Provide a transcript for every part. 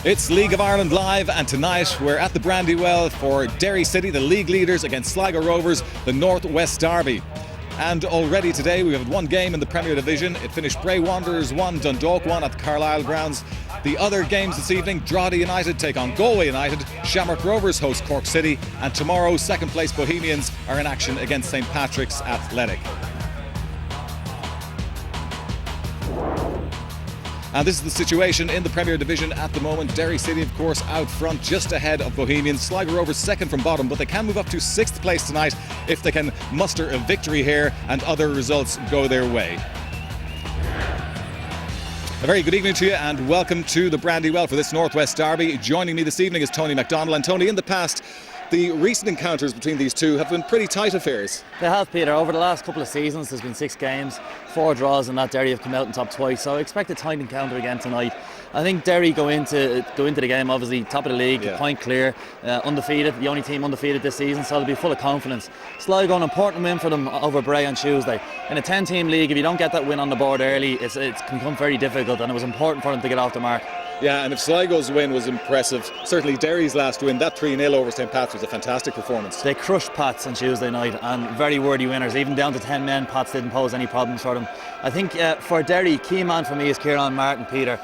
It's League of Ireland Live, and tonight we're at the Brandywell for Derry City, the league leaders, against Sligo Rovers, the North West Derby. And already today we have one game in the Premier Division. It finished Bray Wanderers 1, Dundalk 1 at the Carlisle grounds. The other games this evening: Drogheda United take on Galway United, Shamrock Rovers host Cork City, and tomorrow second place Bohemians are in action against St Patrick's Athletic. And this is the situation in the Premier Division at the moment. Derry City, of course, out front, just ahead of Bohemians. Sligo Rovers second from bottom, but they can move up to 6th place tonight if they can muster a victory here and other results go their way. A very good evening to you and welcome to the Brandywell for this Northwest Derby. Joining me this evening is Tony MacDonald. And Tony, in the past, the recent encounters between these two have been pretty tight affairs. They have, Peter. Over the last couple of seasons there's been 6 games, 4 draws, and that Derry have come out on top twice, so I expect a tight encounter again tonight. I think Derry go into the game obviously top of the league, point clear, undefeated, the only team undefeated this season, so they'll be full of confidence. Sligo, an important win for them over Bray on Tuesday. In a 10-team league, if you don't get that win on the board early, it can become very difficult, and it was important for them to get off the mark. Yeah, and if Sligo's win was impressive, certainly Derry's last win, that 3-0 over St Pat's, was a fantastic performance. They crushed Pats on Tuesday night, and very worthy winners. Even down to 10 men, Pats didn't pose any problems for them. I think for Derry, key man for me is Kieran Martin, Peter.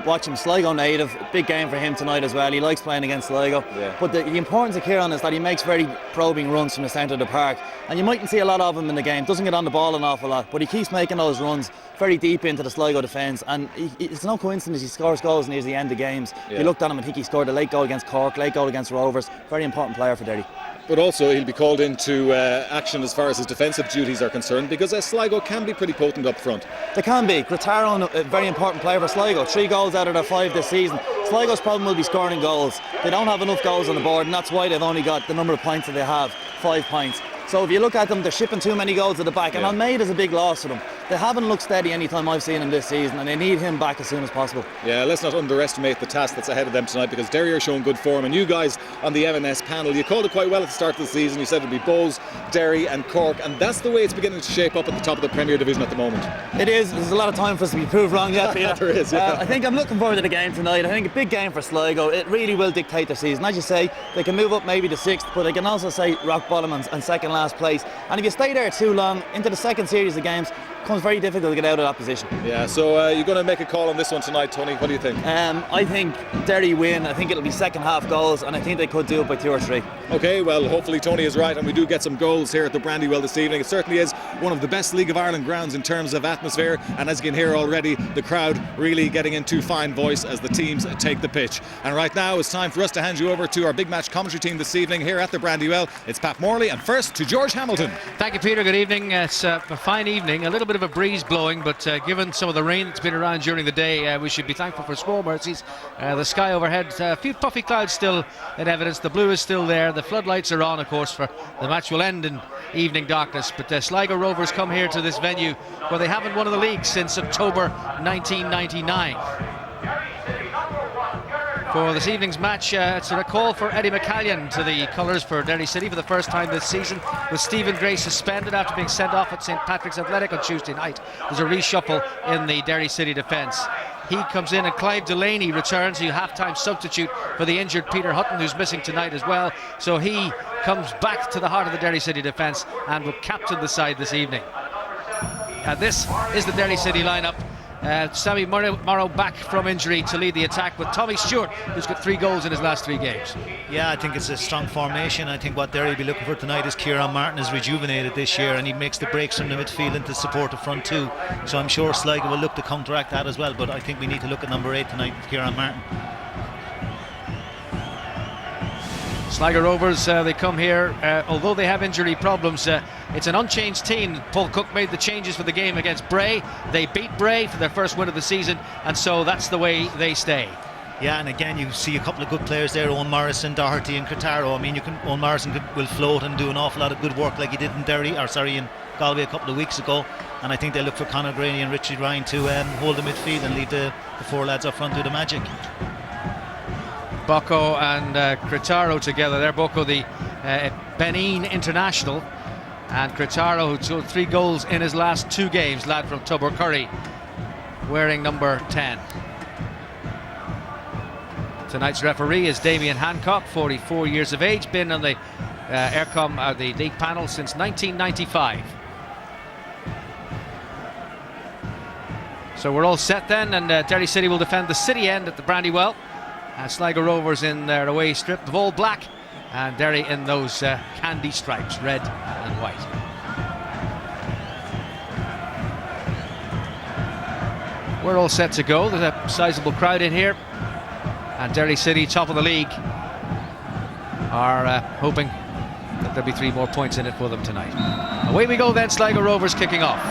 Watch him, Sligo native, big game for him tonight as well. He likes playing against Sligo. Yeah. But the importance of Kieran is that he makes very probing runs from the centre of the park, and you mightn't see a lot of him in the game. Doesn't get on the ball an awful lot, but he keeps making those runs very deep into the Sligo defence, and it's no coincidence he scores goals near the end of games. Yeah. You looked at him and think he scored a late goal against Cork, late goal against Rovers. Very important player for Derry. But also he'll be called into action as far as his defensive duties are concerned, because Sligo can be pretty potent up front. They can be. Grataro, a very important player for Sligo. 3 goals out of their 5 this season. Sligo's problem will be scoring goals. They don't have enough goals on the board, and that's why they've only got the number of points that they have, 5 points. So if you look at them, they're shipping too many goals at the back, and Almeida's a big loss for them. They haven't looked steady any time I've seen them this season, and they need him back as soon as possible. Yeah, let's not underestimate the task that's ahead of them tonight, because Derry are showing good form, and you guys on the M&S panel, you called it quite well at the start of the season. You said it'd be Bulls, Derry and Cork, and that's the way it's beginning to shape up at the top of the Premier Division at the moment. It is. There's a lot of time for us to be proved wrong yet, Peter. There is, yeah. I think I'm looking forward to the game tonight. I think a big game for Sligo. It really will dictate their season. As you say, they can move up maybe to 6th, but they can also say rock bottom and second last place. And if you stay there too long, into the second series of games, it becomes very difficult to get out of that position. Yeah, so you're going to make a call on this one tonight, Tony. What do you think? I think Derry win. I think it'll be second half goals, and I think they could do it by 2 or 3. Okay, well, hopefully Tony is right and we do get some goals here at the Brandywell this evening. It certainly is one of the best League of Ireland grounds in terms of atmosphere, and as you can hear already, the crowd really getting into fine voice as the teams take the pitch. And right now it's time for us to hand you over to our big match commentary team this evening here at the Brandywell. It's Pat Morley, and first to George Hamilton. Thank you, Peter. Good evening. It's a fine evening, a little bit of a breeze blowing, but given some of the rain that's been around during the day, we should be thankful for small mercies. The sky overhead, a few puffy clouds still in evidence. The blue is still there. The floodlights are on, of course, for the match will end in evening darkness. But Sligo Rovers come here to this venue where they haven't won in the league since October 1999. For this evening's match, it's a call for Eddie McCallion to the colours for Derry City for the first time this season, with Stephen Gray suspended after being sent off at St Patrick's Athletic on Tuesday night. There's a reshuffle in the Derry City defence. He comes in, and Clive Delaney returns, a half-time substitute for the injured Peter Hutton, who's missing tonight as well. So he comes back to the heart of the Derry City defence and will captain the side this evening. And this is the Derry City lineup. Sammy Morrow back from injury to lead the attack, with Tommy Stewart, who's got 3 goals in his last 3 games. Yeah, I think it's a strong formation. I think what Derry will be looking for tonight is Kieran Martin is rejuvenated this year, and he makes the breaks from the midfield into support the front too. So I'm sure Sligo will look to counteract that as well, but I think we need to look at number 8 tonight, Kieran Martin. Sligo Rovers, they come here, although they have injury problems, it's an unchanged team. Paul Cook made the changes for the game against Bray. They beat Bray for their first win of the season, and so that's the way they stay. Yeah, and again you see a couple of good players there, Owen Morrison, Doherty and Grataro. I mean, Owen Morrison will float and do an awful lot of good work like he did in in Galway a couple of weeks ago, and I think they look for Conor Graney and Richie Ryan to hold the midfield and leave the 4 lads up front do the magic. Bocco and Grataro together there. Bocco, the Benin international, and Grataro, who scored 3 goals in his last 2 games, lad from Tubbercurry, wearing number 10. Tonight's referee is Damien Hancock, 44 years of age, been on the the league panel since 1995. So we're all set then, and Derry City will defend the city end at the Brandywell. Sligo Rovers in their away strip of all black, and Derry in those candy stripes, red and white. We're all set to go. There's a sizable crowd in here, and Derry City, top of the league, are hoping that there'll be 3 more points in it for them tonight. Away we go then, Sligo Rovers kicking off.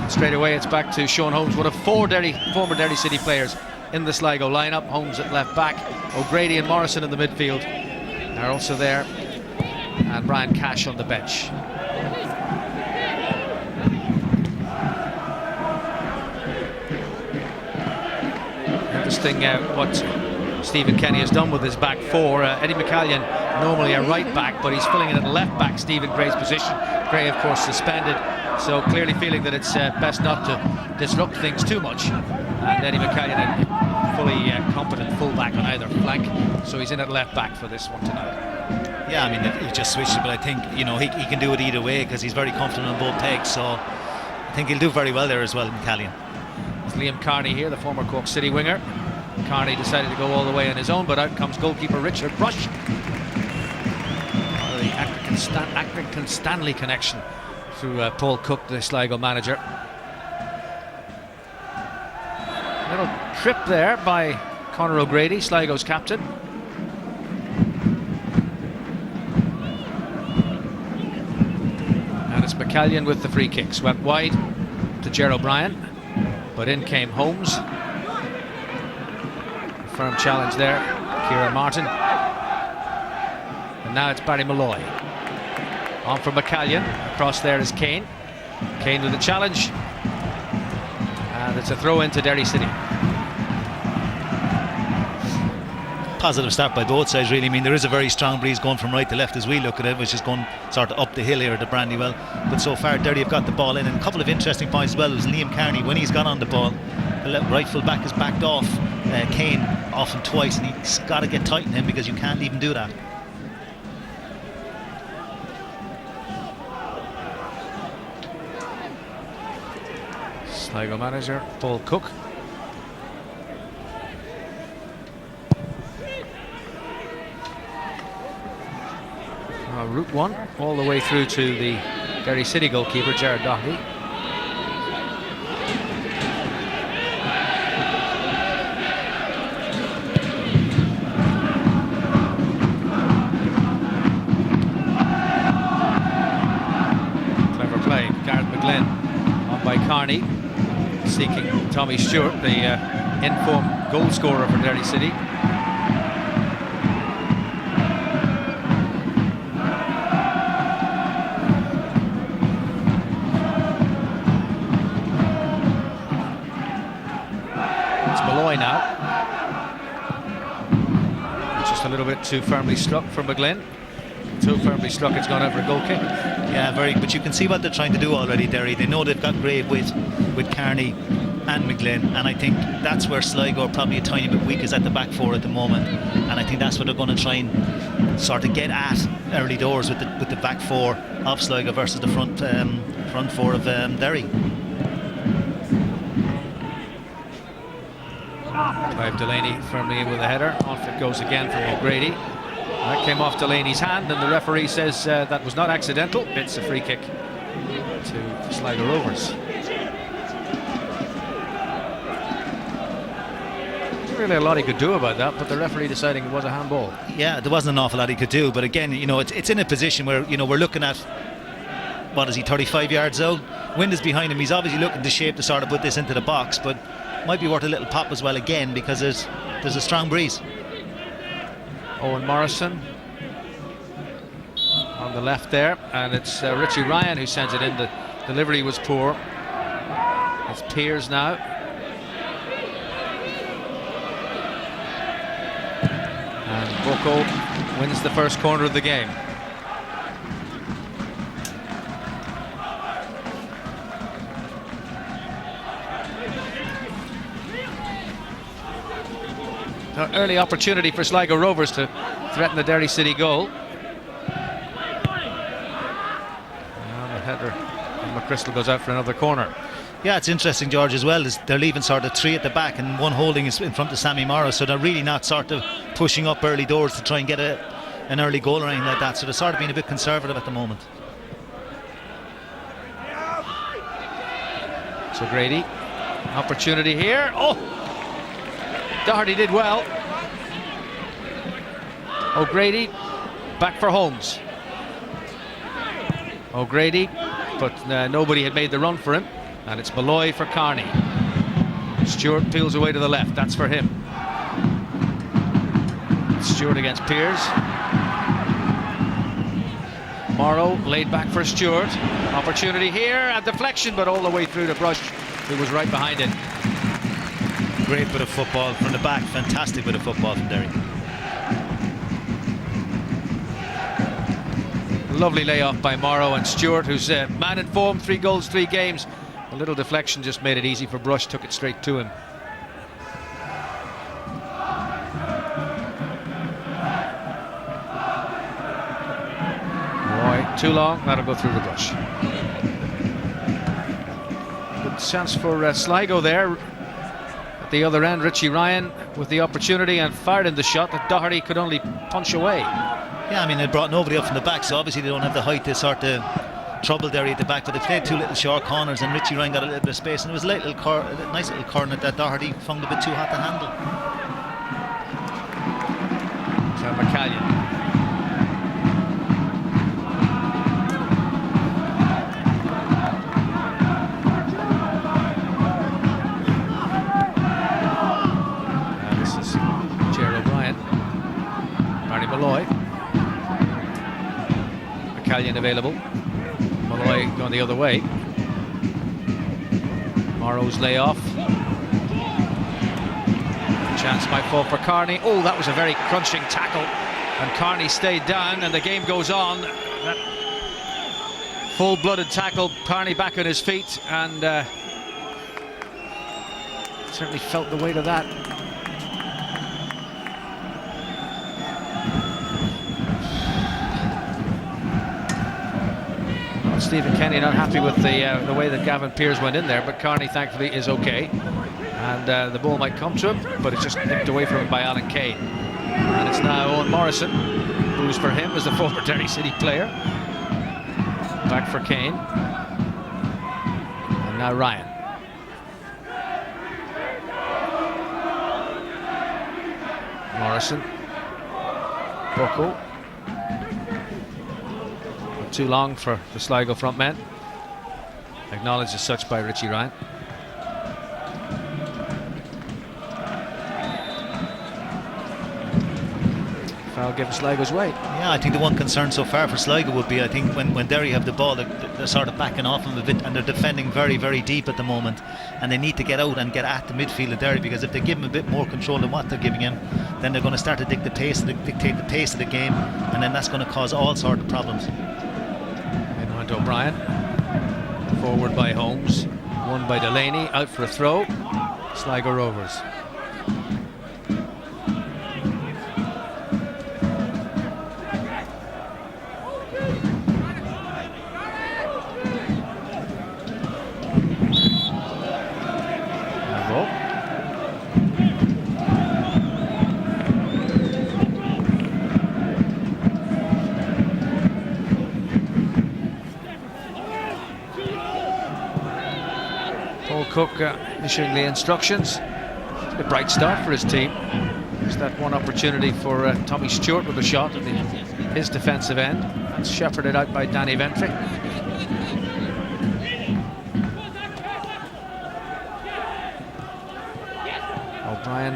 Straight away it's back to Sean Holmes, one of 4 former Derry City players in the Sligo lineup. Holmes at left back, O'Grady and Morrison in the midfield are also there, and Brian Cash on the bench. Interesting what Stephen Kenny has done with his back 4. Eddie McCallion, normally a right back, but he's filling in at left back, Stephen Gray's position. Gray, of course, suspended, so clearly feeling that it's best not to disrupt things too much. And Eddie McCallion, a fully competent fullback on either flank, so he's in at left back for this one tonight. Yeah, I mean, he just switched it, but I think, you know, he can do it either way because he's very confident on both pegs, so I think he'll do very well there as well, McCallion. It's Liam Carney here, the former Cork City winger. Carney decided to go all the way on his own, but out comes goalkeeper Richard Brush. The Accrington Stanley connection through Paul Cook, the Sligo manager. Little trip there by Conor O'Grady, Sligo's captain. And it's McCallion with the free kick. Swept wide to Ger O'Brien, but in came Holmes. Firm challenge there, Kieran Martin. And now it's Barry Malloy. On from McCallion, across there is Kane. Kane with the challenge. And it's a throw into Derry City. Positive start by both sides, really. I mean, there is a very strong breeze going from right to left as we look at it, which is going sort of up the hill here at the Brandywell. But so far, Derry have got the ball in. And a couple of interesting points as well was Liam Carney, when he's gone on the ball, the right full back has backed off Kane often twice, and he's got to get tight in him because you can't even do that. Sligo manager Paul Cook. Route 1 all the way through to the Derry City goalkeeper Gerard Doherty. Clever play, Gareth McGlynn on by Carney, seeking Tommy Stewart, the in-form goal scorer for Derry City. Now, just a little bit too firmly struck for McGlynn. Too firmly struck, it's gone out for a goal kick. Yeah, but you can see what they're trying to do already, Derry. They know they've got great width with Carney and McGlynn, and I think that's where Sligo are probably a tiny bit weak, is at the back 4 at the moment, and I think that's what they're going to try and sort of get at early doors with the back 4 of Sligo versus the front 4 of Derry. Clive Delaney firmly in with a header. Off it goes again from O'Grady. That came off Delaney's hand, and the referee says that was not accidental. It's a free kick to Sligo Rovers. Really a lot he could do about that, but the referee deciding it was a handball. Yeah, there wasn't an awful lot he could do, but again, you know, it's in a position where, you know, we're looking at, what is he, 35 yards out? Wind is behind him. He's obviously looking to shape to sort of put this into the box, but might be worth a little pop as well again, because there's a strong breeze. Owen Morrison on the left there, and it's Richie Ryan who sends it in. The delivery was poor. It's Piers now. And Boko wins the first corner of the game. an early opportunity for Sligo Rovers to threaten the Derry City goal. And the header from McChrystal goes out for another corner. Yeah, it's interesting, George, as well. They're leaving sort of 3 at the back and 1 holding is in front of Sammy Morrow, so they're really not sort of pushing up early doors to try and get an early goal or anything like that. So they're sort of being a bit conservative at the moment. So Grady, opportunity here. Oh, Doherty did well. O'Grady back for Holmes. O'Grady, but nobody had made the run for him, and it's Malloy for Carney. Stewart peels away to the left. That's for him. Stewart against Pears. Morrow laid back for Stewart. Opportunity here, a deflection, but all the way through to Brush, who was right behind it. Great bit of football from the back. Fantastic bit of football from Derry. Lovely layoff by Morrow, and Stewart, who's man in form, 3 goals, 3 games. A little deflection just made it easy for Brush, took it straight to him. Too long, that'll go through the Brush. Good chance for Sligo there. At the other end, Richie Ryan with the opportunity and fired in the shot that Doherty could only punch away. Yeah, I mean, they brought nobody up from the back, so obviously they don't have the height to sort of trouble Derry at the back, but they played 2 little short corners and Richie Ryan got a little bit of space, and it was a nice little corner that Doherty found a bit too hot to handle. So McCallion. Malloy. McCallion available. Malloy going the other way. Morrow's layoff. Chance might fall for Carney. Oh, that was a very crunching tackle. And Carney stayed down and the game goes on. That full-blooded tackle. Carney back on his feet and certainly felt the weight of that. Stephen Kenny not happy with the way that Gavin Pears went in there, but Carney thankfully is okay, and the ball might come to him, but it's just nipped away from him by Alan Kane. And it's now Owen Morrison, who's for him as the former Derry City player. Back for Kane, and now Ryan. Morrison, Boko. Too long for the Sligo front men. Acknowledged as such by Richie Ryan. Foul given Sligo's way. Yeah, I think the one concern so far for Sligo would be, I think when Derry have the ball, they're sort of backing off them a bit, and they're defending very, very deep at the moment, and they need to get out and get at the midfield of Derry, because if they give him a bit more control than what they're giving him, then they're going to start to dictate the pace of the game, and then that's going to cause all sorts of problems. O'Brien, forward by Holmes, won by Delaney, out for a throw. Sligo Rovers. Cook issuing the instructions. A bright start for his team. There's that one opportunity for Tommy Stewart with a shot at his defensive end. That's shepherded out by Danny Ventry. O'Brien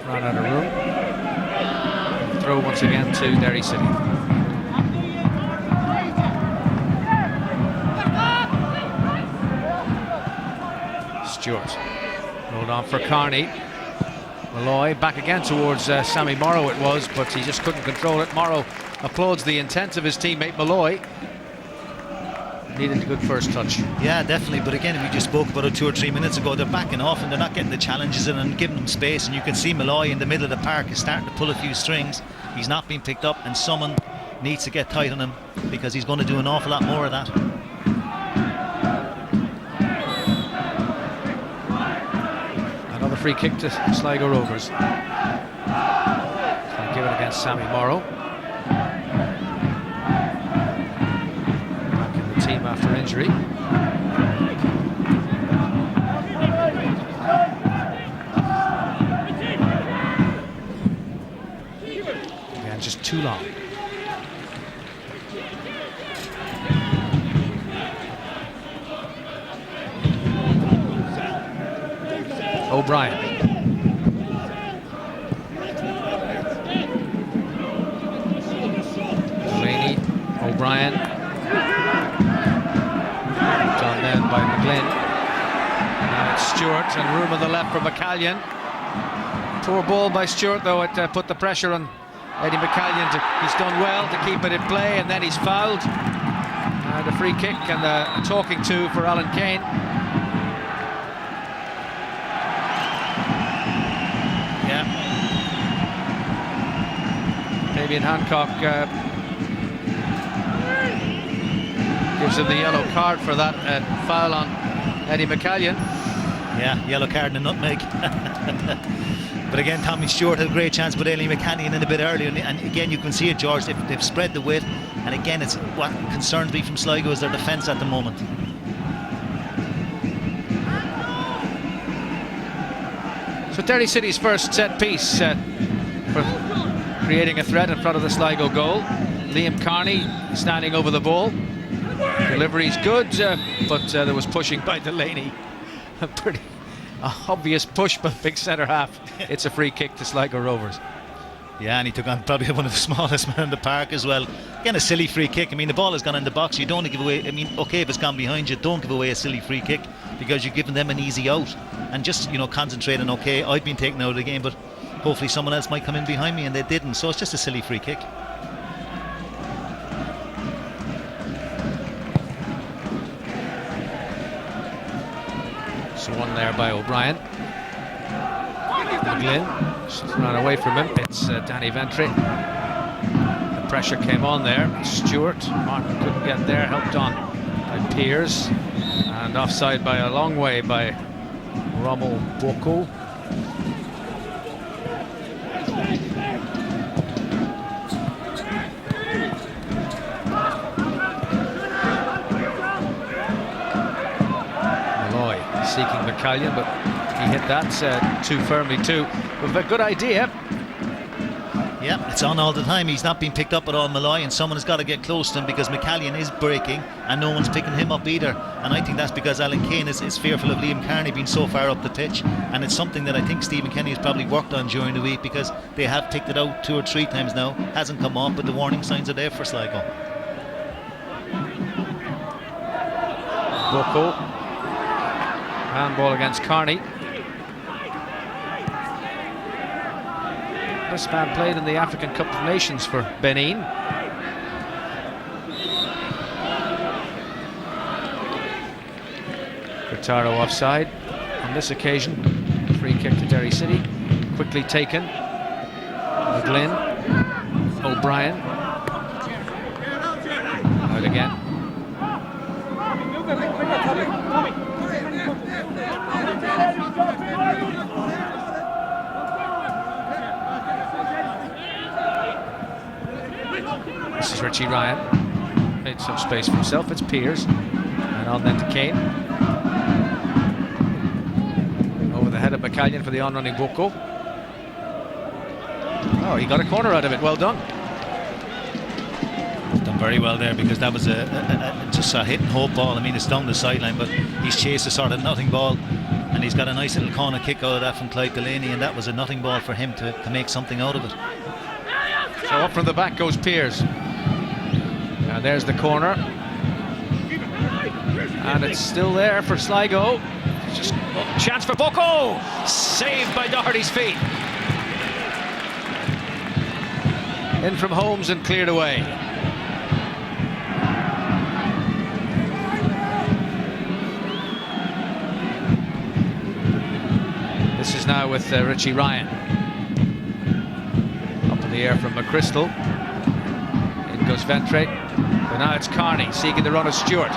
ran out of room. Throw once again to Derry City. Stewart rolled on for Carney. Malloy back again towards Sammy Morrow it was, but he just couldn't control it. Morrow applauds the intent of his teammate Malloy. needed a good first touch. Yeah, definitely. But again, we just spoke about it 2 or 3 minutes ago. They're backing off and they're not getting the challenges in and giving them space. And you can see Malloy in the middle of the park is starting to pull a few strings. He's not being picked up, and someone needs to get tight on him because he's going to do an awful lot more of that. Another free kick to Sligo Rovers. It's given against Sammy Morrow. Back in the team after injury. Again, just too long. O'Brien. Delaney, O'Brien. Done then by McGlynn. Now it's Stewart, and room on the left for McCallion. Poor ball by Stewart, though. It put the pressure on Eddie McCallion. He's done well to keep it in play, and then he's fouled. The free kick and a talking to for Alan Kane. Fabian Hancock gives him the yellow card for that foul on Eddie McCallion. Yeah, yellow card and a nutmeg. But again, Tommy Stewart had a great chance with Eddie McCallion in a bit earlier, and again you can see it, George, they've spread the width, and again it's what concerns me from Sligo is their defence at the moment. So Derry City's first set piece for creating a threat in front of the Sligo goal. Liam Carney standing over the ball. Delivery's good, but there was pushing by Delaney. A pretty obvious push by the big centre half. It's a free kick to Sligo Rovers. Yeah, and he took on probably one of the smallest men in the park as well. Again, a silly free kick. I mean, the ball has gone in the box. You don't want to give away. I mean, okay, if it's gone behind you, don't give away a silly free kick because you're giving them an easy out. And just, concentrate on, okay, I've been taken out of the game, but hopefully someone else might come in behind me, and they didn't. So it's just a silly free kick. So one there by O'Brien. McGlynn just ran away from him. It's Danny Ventry. The pressure came on there. Stewart, Martin couldn't get there. Helped on by Piers, and offside by a long way by Rommel Boko. Seeking McCallion, but he hit that too firmly too. With a good idea. Yeah, it's on all the time. He's not been picked up at all, Malloy, and someone has got to get close to him because McCallion is breaking and no one's picking him up either. And I think that's because Alan Kane is fearful of Liam Carney being so far up the pitch, and it's something that I think Stephen Kenny has probably worked on during the week because they have picked it out 2 or 3 times now. Hasn't come off, but the warning signs are there for Sligo. Boko. Handball against Carney. This man played in the African Cup of Nations for Benin. Furtado offside on this occasion. Free kick to Derry City. Quickly taken. McGlynn. O'Brien. Out again. This is Richie Ryan. Made some space for himself. It's Piers. And on then to Kane. Over the head of McCallion for the on-running Boko. Oh, he got a corner out of it. Well done. He's done very well there because that was just a hit and hope ball. I mean, it's down the sideline, but he's chased a sort of nothing ball. And he's got a nice little corner kick out of that from Clive Delaney, and that was a nothing ball for him to make something out of it. So up from the back goes Piers. And there's the corner. And it's still there for Sligo. Just chance for Boko. Saved by Doherty's feet. In from Holmes and cleared away. This is now with Richie Ryan. Up in the air from McChrystal. In goes Ventre. But now it's Carney seeking the run of Stewart.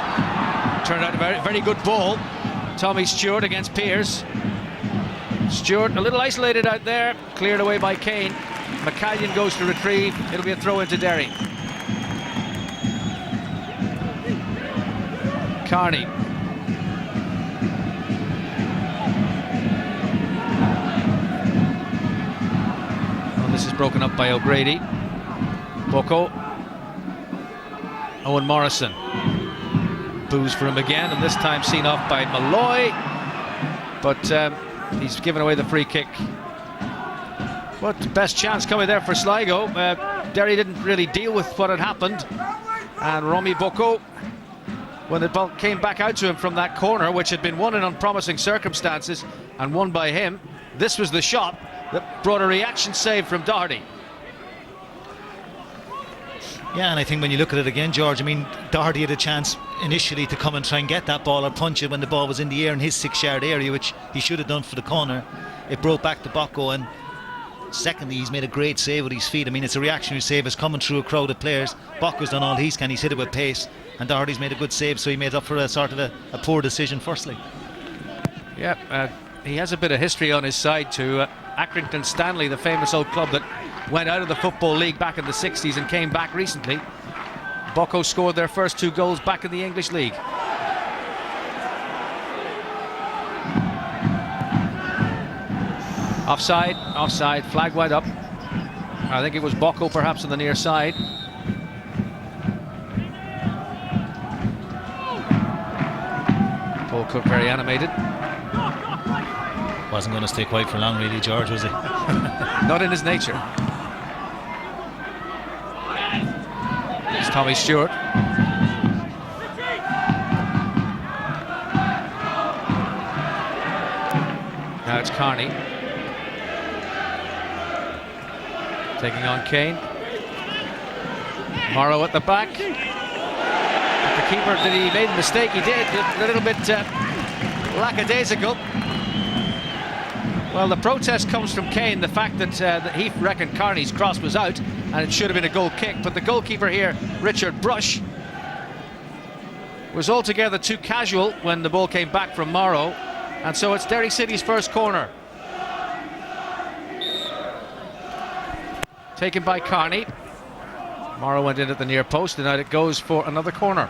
Turned out a very, very good ball. Tommy Stewart against Pearce. Stewart a little isolated out there. Cleared away by Kane. McCallion goes to retrieve. It'll be a throw into Derry. Carney. This is broken up by O'Grady. Boko. Owen Morrison. Boos for him again, and this time seen off by Malloy. But he's given away the free kick. What best chance coming there for Sligo. Derry didn't really deal with what had happened. And Romy Boko, when the ball came back out to him from that corner, which had been won in unpromising circumstances and won by him, this was the shot that brought a reaction save from Doherty. Yeah, and I think when you look at it again, George, I mean, Doherty had a chance initially to come and try and get that ball or punch it when the ball was in the air in his 6-yard area, which he should have done for the corner. It brought back to Bocco, and secondly, he's made a great save with his feet. I mean, it's a reactionary save. It's coming through a crowd of players. Bocco's done all he can. He's hit it with pace, and Doherty's made a good save, so he made up for a sort of a poor decision firstly. Yeah, he has a bit of history on his side too. Accrington Stanley, the famous old club that went out of the Football League back in the 60s and came back recently. Bocco scored their first 2 goals back in the English League. Offside, flag went up. I think it was Bocco perhaps on the near side. Paul Cook very animated. Wasn't going to stay quiet for long really, George, was he? Not in his nature. It's Tommy Stewart. Now it's Carney. Taking on Kane. Morrow at the back. But the keeper, did he made a mistake? He did. A little bit lackadaisical. Well, the protest comes from Kane, the fact that he reckoned Carney's cross was out and it should have been a goal kick. But the goalkeeper here, Richard Brush, was altogether too casual when the ball came back from Morrow. And so it's Derry City's first corner. Taken by Carney. Morrow went in at the near post, and out it goes for another corner.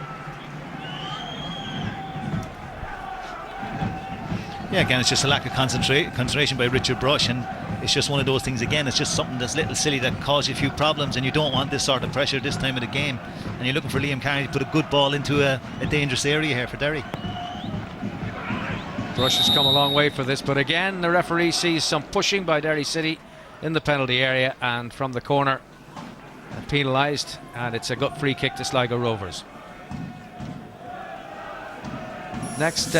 Yeah, again, it's just a lack of concentration by Richard Brush, and it's just one of those things again. It's just something that's little silly that causes you a few problems, and you don't want this sort of pressure this time of the game. And you're looking for Liam Carney to put a good ball into a dangerous area here for Derry. Brush has come a long way for this, but again, the referee sees some pushing by Derry City in the penalty area, and from the corner, penalised, and it's a gut free kick to Sligo Rovers. Next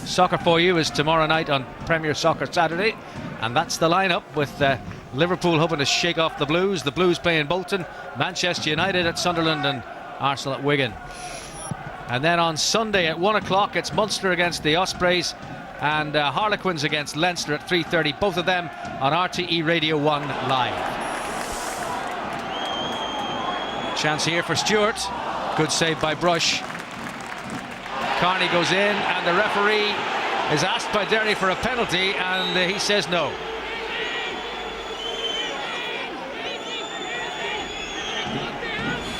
Soccer For You is tomorrow night on Premier Soccer Saturday, and that's the lineup with Liverpool hoping to shake off the Blues playing Bolton, Manchester United at Sunderland, and Arsenal at Wigan. And then on Sunday at 1 o'clock it's Munster against the Ospreys and Harlequins against Leinster at 3:30, both of them on RTE Radio 1 live. Chance here for Stewart, good save by Brush. Carney goes in, and the referee is asked by Derry for a penalty, and he says no.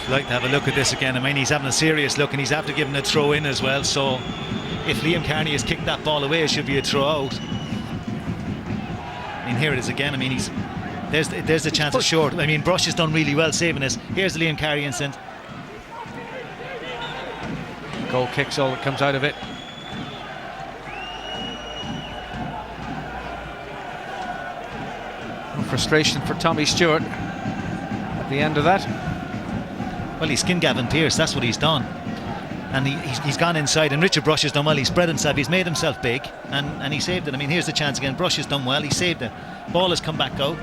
I'd like to have a look at this again. I mean, he's having a serious look, and he's after giving a throw in as well, so if Liam Carney has kicked that ball away, it should be a throw out. I mean, here it is again. I mean, there's the chance of short. I mean, Brush has done really well saving this. Here's the Liam Carney incident. Goal kick's all that comes out of it. Frustration for Tommy Stewart at the end of that. Well, he skinned Gavin Pearce, that's what he's done. And he's gone inside, and Richard Brush has done well. He's spread himself, he's made himself big, and he saved it. I mean, here's the chance again. Brush has done well, he saved it. Ball has come back out.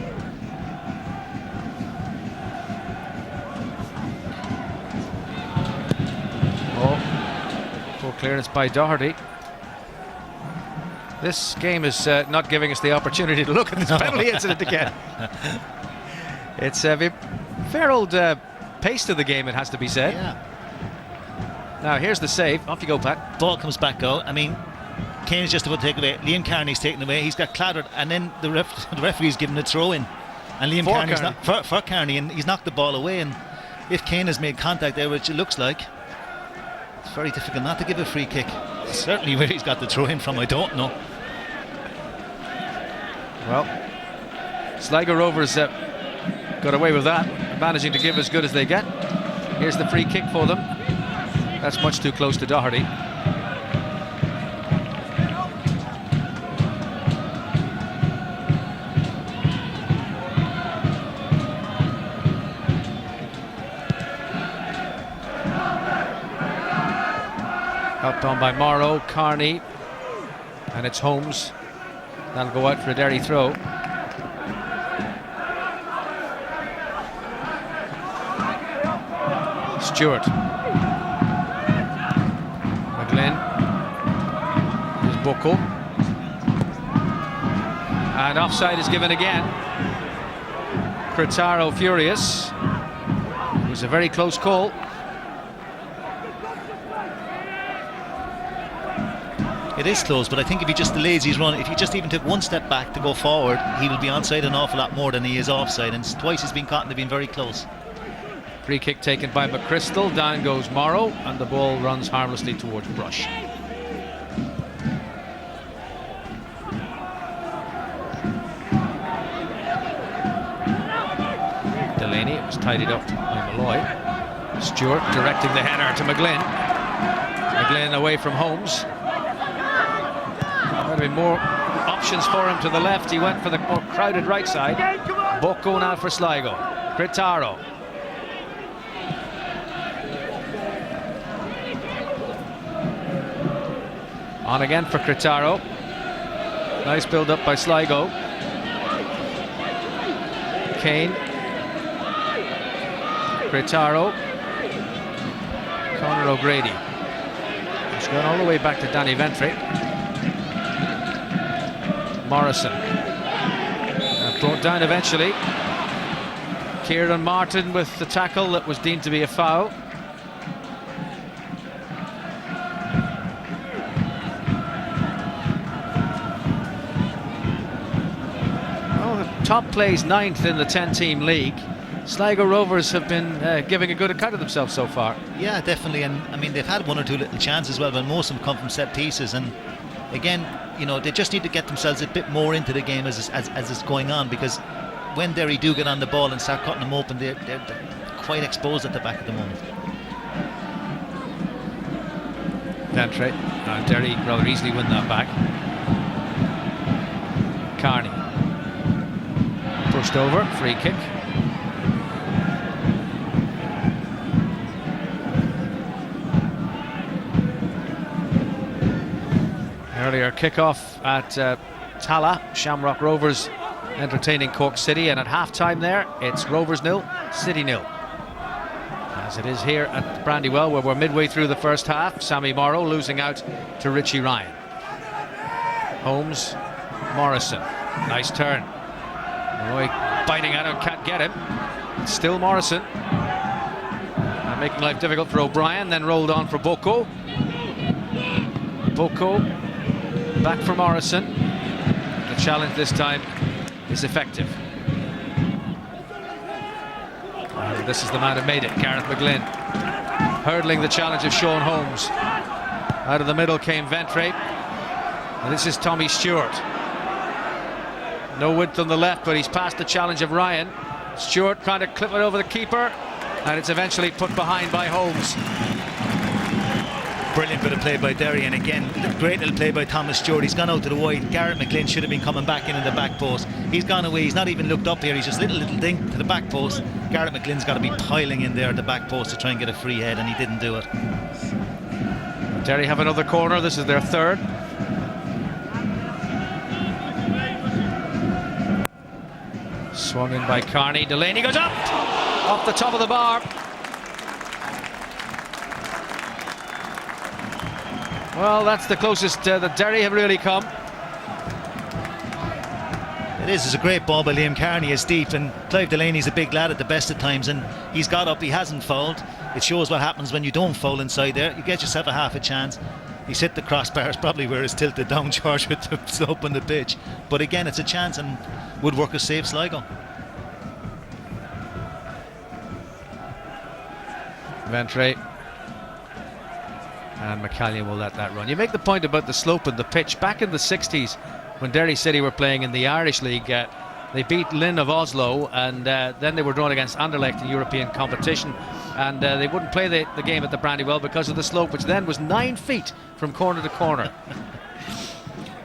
Oh, full clearance by Doherty. This game is not giving us the opportunity to look at this penalty incident again. It's a fair old pace to the game, it has to be said. Yeah. Now here's the save. Off you go, Pat. Ball comes back out. I mean, Kane's just about to take it away. Liam Kearney's taken away. He's got clattered, and then the referee's given a throw in. And Liam Kearney's for Kearney, and he's knocked the ball away. And if Kane has made contact there, which it looks like, it's very difficult not to give a free kick. Certainly where he's got the throw in from, I don't know. Well, Sligo Rovers got away with that, managing to give as good as they get. Here's the free kick for them. That's much too close to Doherty. Helped on by Morrow, Carney, and it's Holmes. That'll go out for a Derry throw. Stewart. McGlynn. Here's Boko. And offside is given again. Cretaro furious. It was a very close call. It is close, but I think if he just delays his run, if he just even took one step back to go forward, he will be onside an awful lot more than he is offside. And twice he's been caught and they've been very close. Free kick taken by McChrystal. Down goes Morrow, and the ball runs harmlessly towards Brush. Delaney, it was tidied up by Malloy. Stewart directing the header to McGlynn. McGlynn away from Holmes. There'll be more options for him to the left. He went for the more crowded right side. Boko now for Sligo. Cretaro. On again for Cretaro. Nice build up by Sligo. Kane. Cretaro. Conor O'Grady. He's gone all the way back to Danny Ventry. Morrison. Brought down eventually. Kieran Martin with the tackle that was deemed to be a foul. Top plays 9th in the 10-team league. Sligo Rovers have been giving a good account of themselves so far. Yeah, definitely, and I mean they've had one or two little chances as well, but most of them come from set pieces. And again, you know, they just need to get themselves a bit more into the game as it's going on, because when Derry do get on the ball and start cutting them open, they're quite exposed at the back at the moment. Ventry. Derry rather easily win that back. Carney. Pushed over, free kick. Earlier kickoff at Tala, Shamrock Rovers entertaining Cork City, and at half-time there it's Rovers 0, City 0. As it is here at Brandywell, where we're midway through the first half. Sammy Morrow losing out to Richie Ryan. Holmes, Morrison, nice turn. Malloy biting at him, can't get him. It's still Morrison. And making life difficult for O'Brien, then rolled on for Boko. Boko, back for Morrison. The challenge this time is effective. And this is the man who made it, Gareth McGlynn. Hurdling the challenge of Sean Holmes. Out of the middle came Ventry. And this is Tommy Stewart. No width on the left, but he's passed the challenge of Ryan. Stewart trying to clip it over the keeper, and it's eventually put behind by Holmes. Brilliant bit of play by Derry, and again, great little play by Thomas Stewart. He's gone out to the wide. Gareth McGlynn should have been coming back in the back post. He's gone away. He's not even looked up here. He's just little dink to the back post. Gareth McGlynn's got to be piling in there at the back post to try and get a free head, and he didn't do it. Derry have another corner. This is their third. Swung in by Carney. Delaney goes up off the top of the bar. Well, that's the closest that Derry have really come. It is. It's a great ball by Liam Kearney. It's deep, and Clive Delaney's a big lad at the best of times, and he's got up. He hasn't fouled. It shows what happens when you don't foul inside there. You get yourself a half a chance. He's hit the crossbars, probably where it's tilted down, George, with the slope on the pitch. But again, it's a chance, and Woodwork has saved Sligo. Ventry. And McCallion will let that run. You make the point about the slope of the pitch. Back in the 60s, when Derry City were playing in the Irish League, they beat Lynn of Oslo, and then they were drawn against Anderlecht in European competition, and they wouldn't play the game at the Brandywell because of the slope, which then was 9 feet from corner to corner.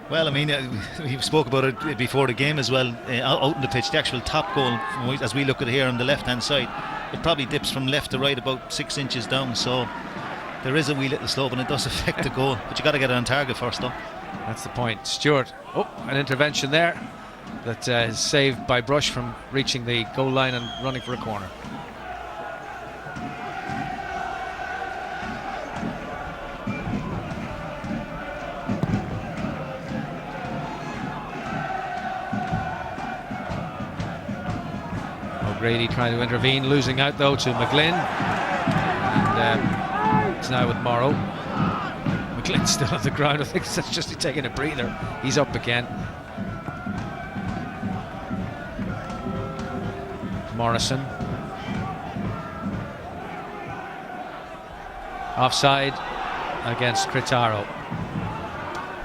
Well, I mean, we spoke about it before the game as well, out in the pitch. The actual top goal, as we look at it here on the left-hand side, it probably dips from left to right about 6 inches down, so there is a wee little slope, and it does affect the goal, but you got to get it on target first though. That's the point. Stewart, an intervention there that is saved by Brush from reaching the goal line and running for a corner. O'Grady trying to intervene, losing out though to McGlynn, and it's now with Morrow. McGlynn's still on the ground. I think that's just taking a breather. He's up again. Morrison. Offside against Critaro.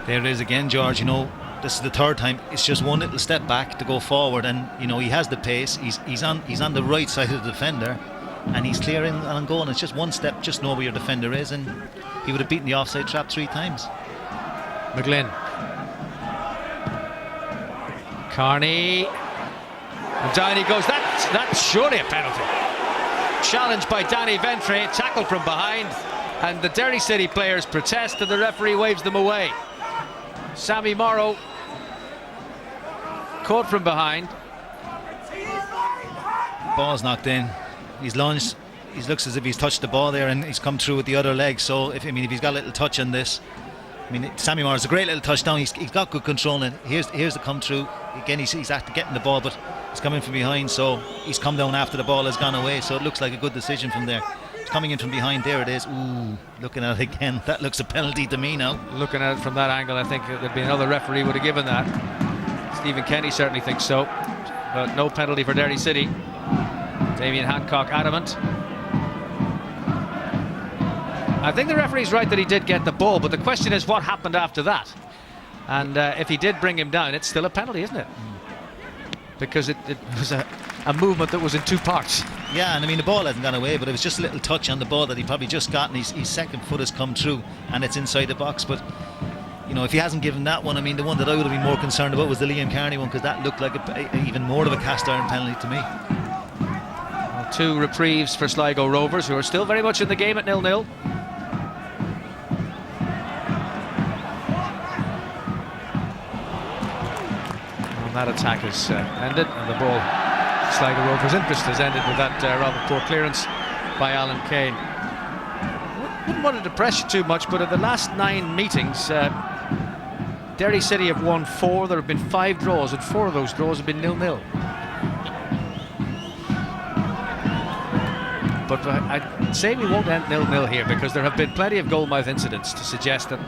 There it is again, George. You know, this is the third time. It's just one little step back to go forward, and you know he has the pace. He's on the right side of the defender, and he's clearing and going. It's just one step. Just know where your defender is, and he would have beaten the offside trap 3 times. McGlynn. Carney. And down he goes. That's surely a penalty. Challenged by Danny Ventry, tackled from behind, and the Derry City players protest, and the referee waves them away. Sammy Morrow caught from behind. Ball's knocked in. He's lunged. He looks as if he's touched the ball there, and he's come through with the other leg. So if he's got a little touch on this, Sammy Morrow's a great little touchdown. He's got good control, and here's the come through again. He's after getting the ball, but it's coming from behind. So he's come down after the ball has gone away. So it looks like a good decision from there. It's coming in from behind. There it is. Ooh, looking at it again. That looks a penalty to me now. Looking at it from that angle, I think there'd be another referee would have given that. Stephen Kenny certainly thinks so, but no penalty for Derry City. Damien Hancock adamant. I think the referee's right that he did get the ball, but the question is what happened after that. And if he did bring him down, it's still a penalty, isn't it? Because it was a movement that was in 2 parts. Yeah, and the ball hasn't gone away, but it was just a little touch on the ball that he probably just got, and his second foot has come through, and it's inside the box. But if he hasn't given that one, the one that I would have been more concerned about was the Liam Kearney one, because that looked like even more of a cast iron penalty to me. Well, 2 reprieves for Sligo Rovers, who are still very much in the game at 0-0. That attack has ended, and the ball, Sligo Rovers' interest has ended with that rather poor clearance by Alan Kane. Wouldn't want to depress you too much, but in the last 9 meetings, Derry City have won 4. There have been 5 draws, and 4 of those draws have been 0-0. But I'd say we won't end 0-0 here, because there have been plenty of goalmouth incidents to suggest that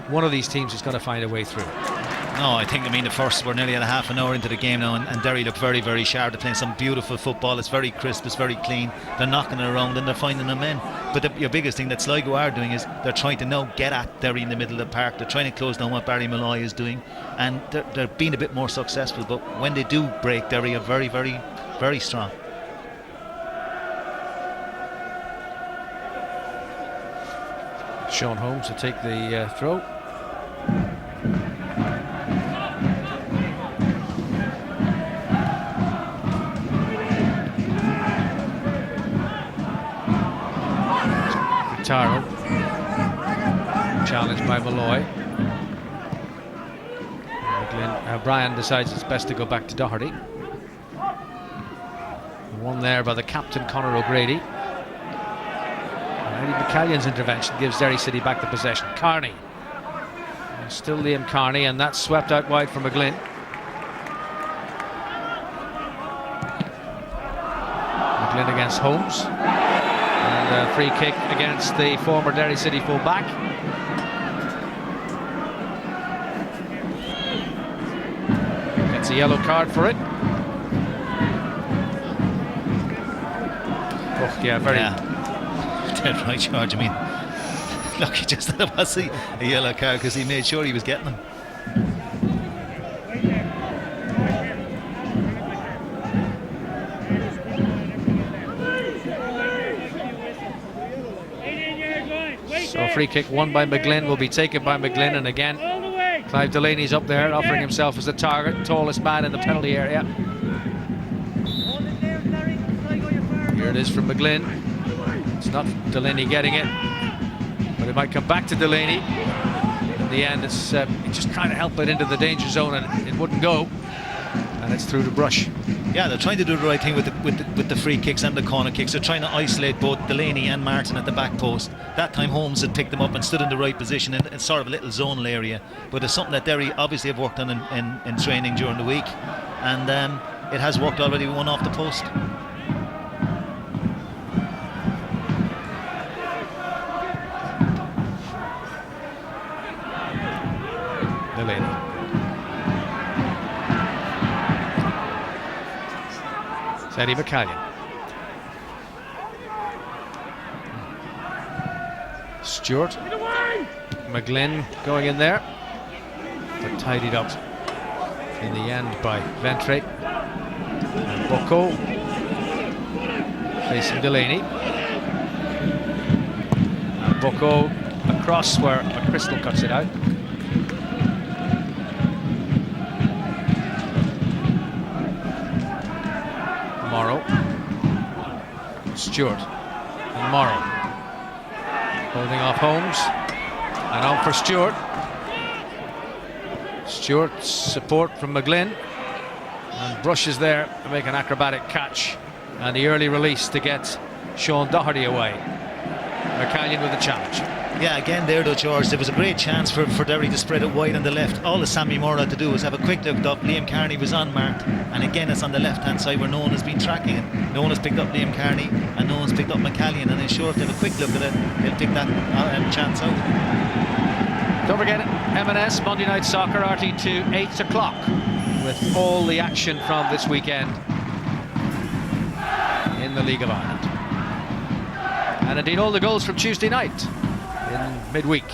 one of these teams is going to find a way through. No, I think, the first, we're nearly at a half an hour into the game now, and Derry look very, very sharp. They're playing some beautiful football. It's very crisp, it's very clean. They're knocking it around and they're finding them in. But your biggest thing that Sligo are doing is they're trying to now get at Derry in the middle of the park. They're trying to close down what Barry Malloy is doing, and they're being a bit more successful. But when they do break, Derry are very, very, very strong. Sean Holmes to take the throw. Taro, challenged by Malloy. Brian decides it's best to go back to Doherty. One there by the captain, Conor O'Grady. Eddie McCallion's intervention gives Derry City back the possession. Carney, and still Liam Carney, and that's swept out wide for McGlynn. McGlynn against Holmes. And a free kick against the former Derry City full-back. Gets a yellow card for it. Oh, yeah, very... Dead right, George. I mean, look, he just thought it was a yellow card because he made sure he was getting them. So free kick won by McGlynn will be taken by McGlynn, and again Clive Delaney's up there offering himself as the target, tallest man in the penalty area. Here it is from McGlynn. It's not Delaney getting it, but it might come back to Delaney. In the end, it's just trying to help it into the danger zone, and it wouldn't go, and it's through the brush. Yeah, they're trying to do the right thing with the free kicks and the corner kicks. They're trying to isolate both Delaney and Martin at the back post. That time Holmes had picked them up and stood in the right position in sort of a little zonal area. But it's something that Derry obviously have worked on in training during the week, and it has worked already. One off the post. Delaney. It's Eddie McCallion. Stewart. McGlynn going in there, but tidied up in the end by Ventre. And Bocco facing Delaney. And Bocco across where Crystal cuts it out. Morrow, Stewart, and Morrow holding off Holmes, and on for Stewart. Stewart's support from McGlynn, and brushes there to make an acrobatic catch, and the early release to get Sean Doherty away. McCallion with the challenge. Yeah, again there though, George, there was a great chance for Derry to spread it wide on the left. All that Sammy Moore had to do was have a quick look up. Liam Carney was unmarked, and again it's on the left hand side where no one has been tracking it. No one has picked up Liam Carney and no one's picked up McCallion, and I'm sure if they have a quick look at it, they'll pick that chance out. Don't forget M&S Monday Night Soccer, RT2 8 o'clock, with all the action from this weekend in the League of Ireland, and indeed all the goals from Tuesday night in midweek,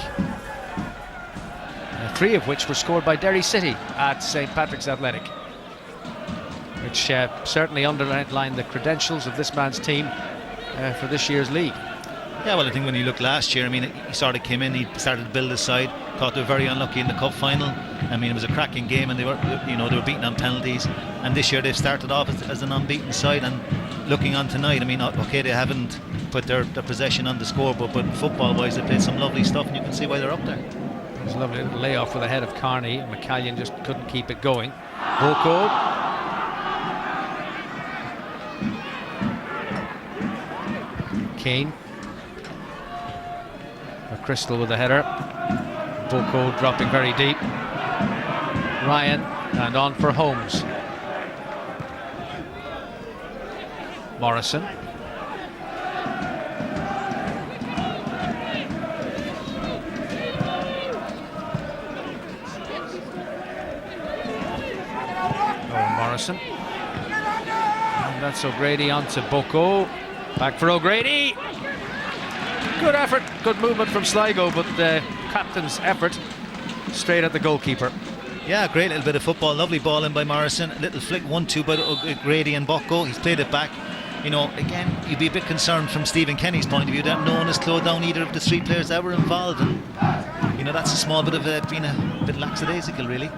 3 of which were scored by Derry City at St Patrick's Athletic, which certainly underlined the credentials of this man's team for this year's league. Yeah, well, I think when you look last year, I mean, he sort of came in, he started to build his side. Thought they were very unlucky in the cup final. I mean, it was a cracking game, and they were beaten on penalties. And this year they've started off as an unbeaten side. And looking on tonight, I mean, okay, they haven't put their possession on the scoreboard, but football-wise, they played some lovely stuff, and you can see why they're up there. It was a lovely little layoff with the head of Carney. McCallion just couldn't keep it going. Bocco. Kane. Crystal with the header. Bocco dropping very deep. Ryan, and on for Holmes. Morrison. Morrison. And that's O'Grady on to Bocco. Back for O'Grady. Good effort, good movement from Sligo, but the captain's effort straight at the goalkeeper. Yeah, great little bit of football, lovely ball in by Morrison, a little flick 1-2 by O'Grady and Bocco. He's played it back. You know, again, you'd be a bit concerned from Stephen Kenny's point of view that no one has slowed down either of the 3 players that were involved, and you know, that's a small bit of being a bit lackadaisical, really.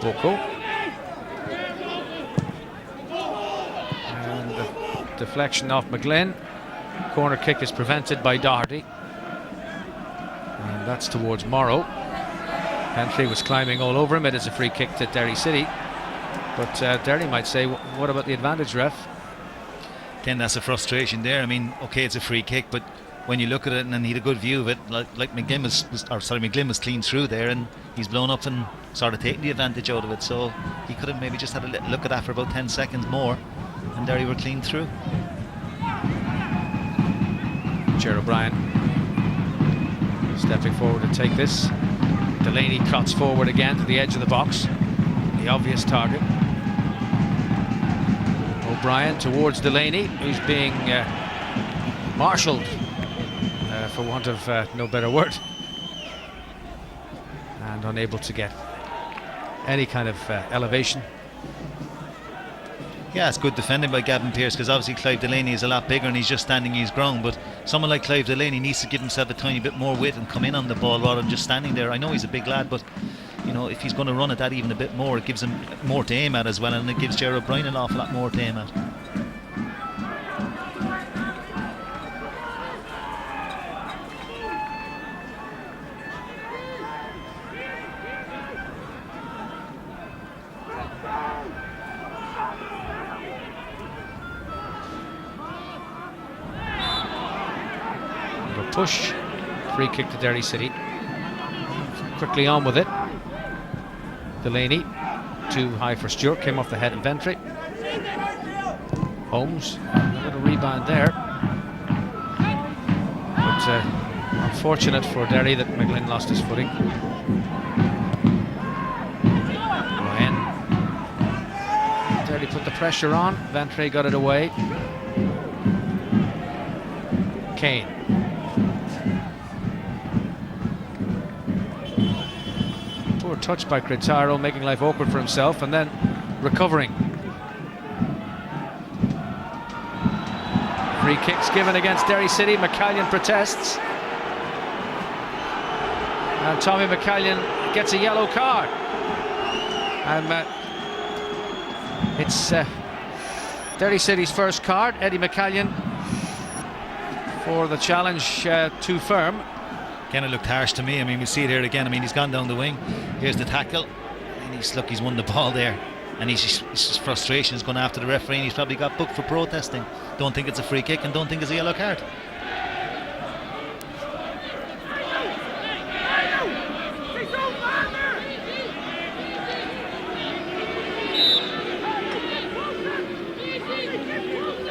Bocco. And the deflection off McGlynn. Corner kick is prevented by Doherty. And that's towards Morrow. Henry was climbing all over him. It is a free kick to Derry City. But Derry might say, what about the advantage, ref? Again, that's a frustration there. I mean, okay, it's a free kick, but when you look at it and he had a good view of it, like McGlynn was clean through there, and he's blown up and sort of taken the advantage out of it. So he could have maybe just had a little look at that for about 10 seconds more, and Derry were clean through. Ger O'Brien stepping forward to take this. Delaney trots forward again to the edge of the box, the obvious target. O'Brien towards Delaney, who's being marshalled, for want of no better word, and unable to get any kind of elevation. Yeah, it's good defending by Gavin Pearce, because obviously Clive Delaney is a lot bigger and he's just standing his ground, but someone like Clive Delaney needs to give himself a tiny bit more width and come in on the ball rather than just standing there. I know he's a big lad, but you know, if he's going to run at that even a bit more, it gives him more to aim at as well, and it gives Ger O'Brien an awful lot more to aim at. Push, free kick to Derry City. Quickly on with it. Delaney, too high for Stewart, came off the head of Ventry. Holmes, a little rebound there. But unfortunate for Derry that McGlynn lost his footing. Ryan. Derry put the pressure on, Ventry got it away. Kane. Touched by Cretaro, making life awkward for himself, and then recovering. Free kicks given against Derry City. McCallion protests, and Tommy McCallion gets a yellow card, and it's Derry City's first card. Eddie McCallion for the challenge too firm. Again, it looked harsh to me. I mean, we see it here again. I mean, he's gone down the wing. Here's the tackle, and he's won the ball there, and his frustration is going after the referee, and he's probably got booked for protesting. Don't think it's a free kick and don't think it's a yellow card.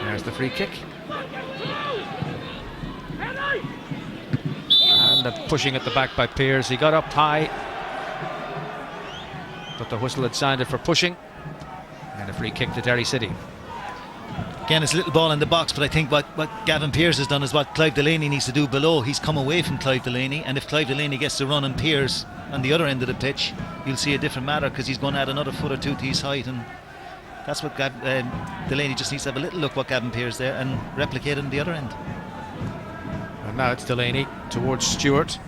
There's the free kick. Pushing at the back by Pearce. He got up high, but the whistle had sounded for pushing, and a free kick to Derry City. Again, it's a little ball in the box, but I think what Gavin Pearce has done is what Clive Delaney needs to do below. He's come away from Clive Delaney, and if Clive Delaney gets to run on Pearce on the other end of the pitch, you'll see a different matter, because he's going to add another foot or two to his height, and that's what Delaney just needs to have a little look what Gavin Pearce there and replicate it on the other end. And now it's Delaney towards Stewart.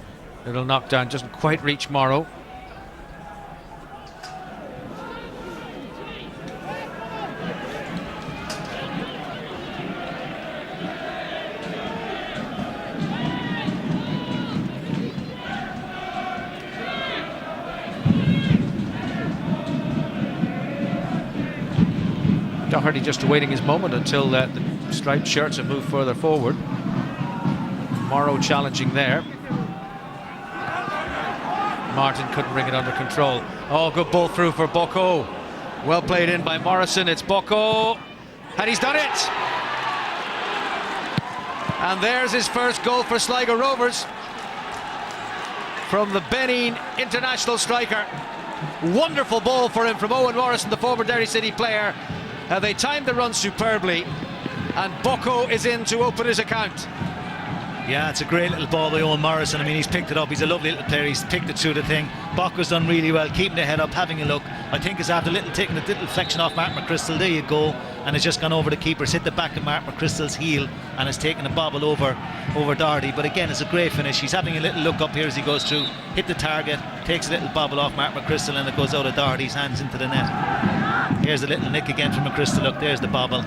Little knockdown, doesn't quite reach Morrow. Doherty just awaiting his moment until the striped shirts have moved further forward. Morrow challenging there. Martin couldn't bring it under control. Oh, good ball through for Bocco. Well played in by Morrison. It's Bocco, and he's done it. And there's his first goal for Sligo Rovers from the Benin international striker. Wonderful ball for him from Owen Morrison, the former Derry City player. They timed the run superbly, and Bocco is in to open his account. Yeah, it's a great little ball by Owen Morrison. I mean, he's picked it up. He's a lovely little player. He's picked it through the thing. Bocco's done really well, keeping the head up, having a look. I think it's after taking a little flexion off Mark McChrystal. There you go. And it's just gone over the keeper's, hit the back of Mark McChrystal's heel, and it's taken a bobble over Doherty. But again, it's a great finish. He's having a little look up here as he goes through, hit the target, takes a little bobble off Mark McChrystal, and it goes out of Doherty's hands into the net. Here's a little nick again from McChrystal. Look, there's the bobble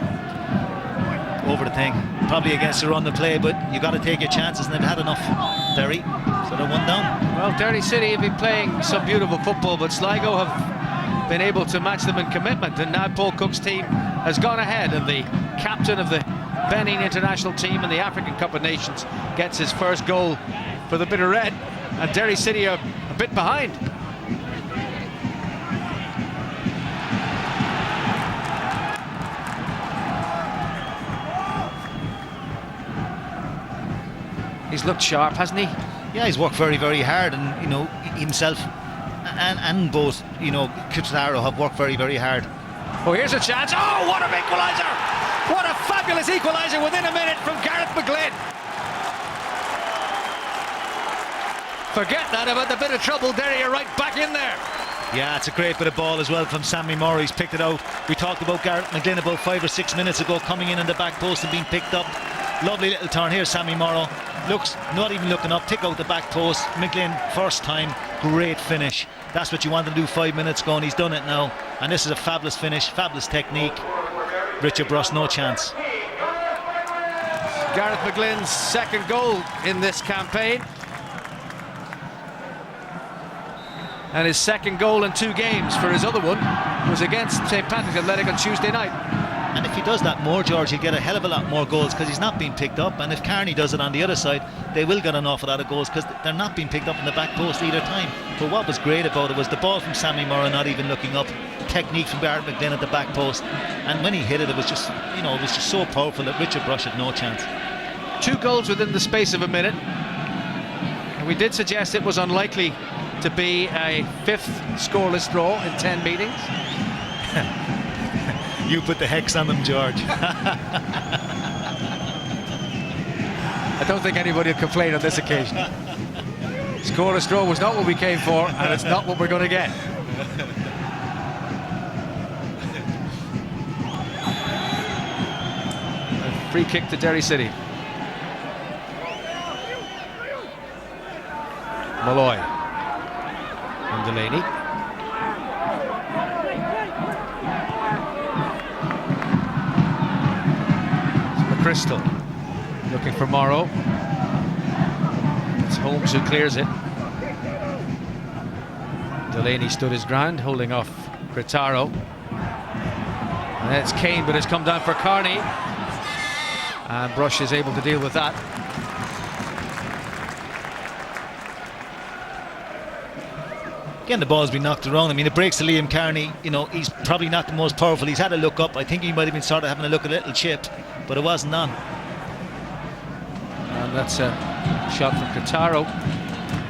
over the thing, probably against the run of play, but you got to take your chances, and they've had enough. Derry, so they're one down. Well, Derry City have been playing some beautiful football, but Sligo have been able to match them in commitment, and now Paul Cook's team has gone ahead, and the captain of the Benin international team in the African Cup of Nations gets his first goal for the Bit of Red, and Derry City are a bit behind. He's looked sharp, hasn't he? Yeah, he's worked very, very hard, and you know, himself and both, you know, Kitaro have worked very, very hard. Oh, here's a chance. Oh, what an equaliser! What a fabulous equaliser within a minute from Gareth McGlynn. Forget that about the bit of trouble. Derry are right back in there. Yeah, it's a great bit of ball as well from Sammy Morrow. He's picked it out. We talked about Gareth McGlynn about 5 or 6 minutes ago, coming in the back post and being picked up. Lovely little turn here, Sammy Morrow. Looks, not even looking up, pick out the back post. McGlynn, first time, great finish. That's what you wanted to do 5 minutes ago, and he's done it now. And this is a fabulous finish, fabulous technique. Richard Bruce, no chance. Gareth McGlynn's second goal in this campaign, and his second goal in 2 games. For his other one was against St Patrick's Athletic on Tuesday night. And if he does that more, George, he'll get a hell of a lot more goals, because he's not being picked up. And if Carney does it on the other side, they will get an awful lot of goals, because they're not being picked up in the back post either time. But what was great about it was the ball from Sammy Morrow not even looking up, technique from Gareth McGlynn at the back post, and when he hit it, it was just, you know, it was just so powerful that Richard Brush had no chance. 2 goals within the space of a minute. And we did suggest it was unlikely to be a 5th scoreless draw in 10 meetings. You put the hex on them, George. I don't think anybody will complain on this occasion. Scoreless draw was not what we came for, and it's not what we're going to get. A free kick to Derry City. Malloy and Delaney. Crystal looking for Morrow. It's Holmes who clears it. Delaney stood his ground, holding off Gritaro. And it's Kane, but it's come down for Carney, and Brush is able to deal with that. Again, the ball's been knocked around. I mean, it breaks to Liam Carney. You know, he's probably not the most powerful. He's had a look up. I think he might have been sort of having a look a little chipped, but it wasn't on. And that's a shot from Gritaro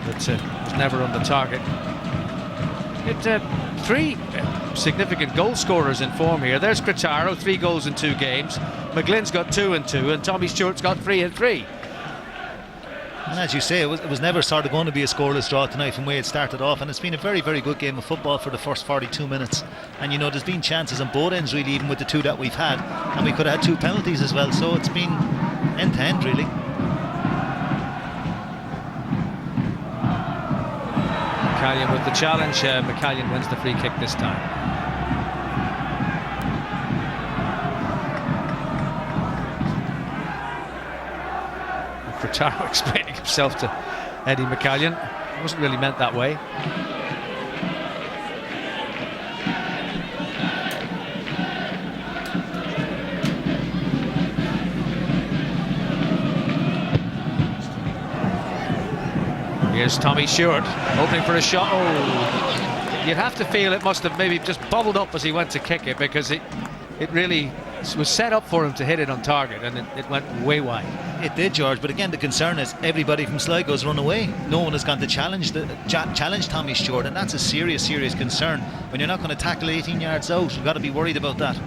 that was never on the target. It 3 significant goal scorers in form here. There's Gritaro, 3 goals in 2 games. McGlynn's got 2 and 2, and Tommy Stewart's got 3 and 3. And as you say, it was never sort of going to be a scoreless draw tonight from the way it started off, and it's been a very, very good game of football for the first 42 minutes. And you know, there's been chances on both ends really, even with the 2 that we've had, and we could have had 2 penalties as well, so it's been end to end really. McCallion with the challenge. McCallion wins the free kick this time. Furtado explaining himself to Eddie McCallion. It wasn't really meant that way. Here's Tommy Stewart opening for a shot. Oh, you'd have to feel it must have maybe just bubbled up as he went to kick it, because it really was set up for him to hit it on target, and it went way wide. It did, George, but again, the concern is everybody from Sligo's run away. No one has gone to challenge Tommy Stewart, and that's a serious, serious concern. When you're not going to tackle 18 yards out, you've got to be worried about that.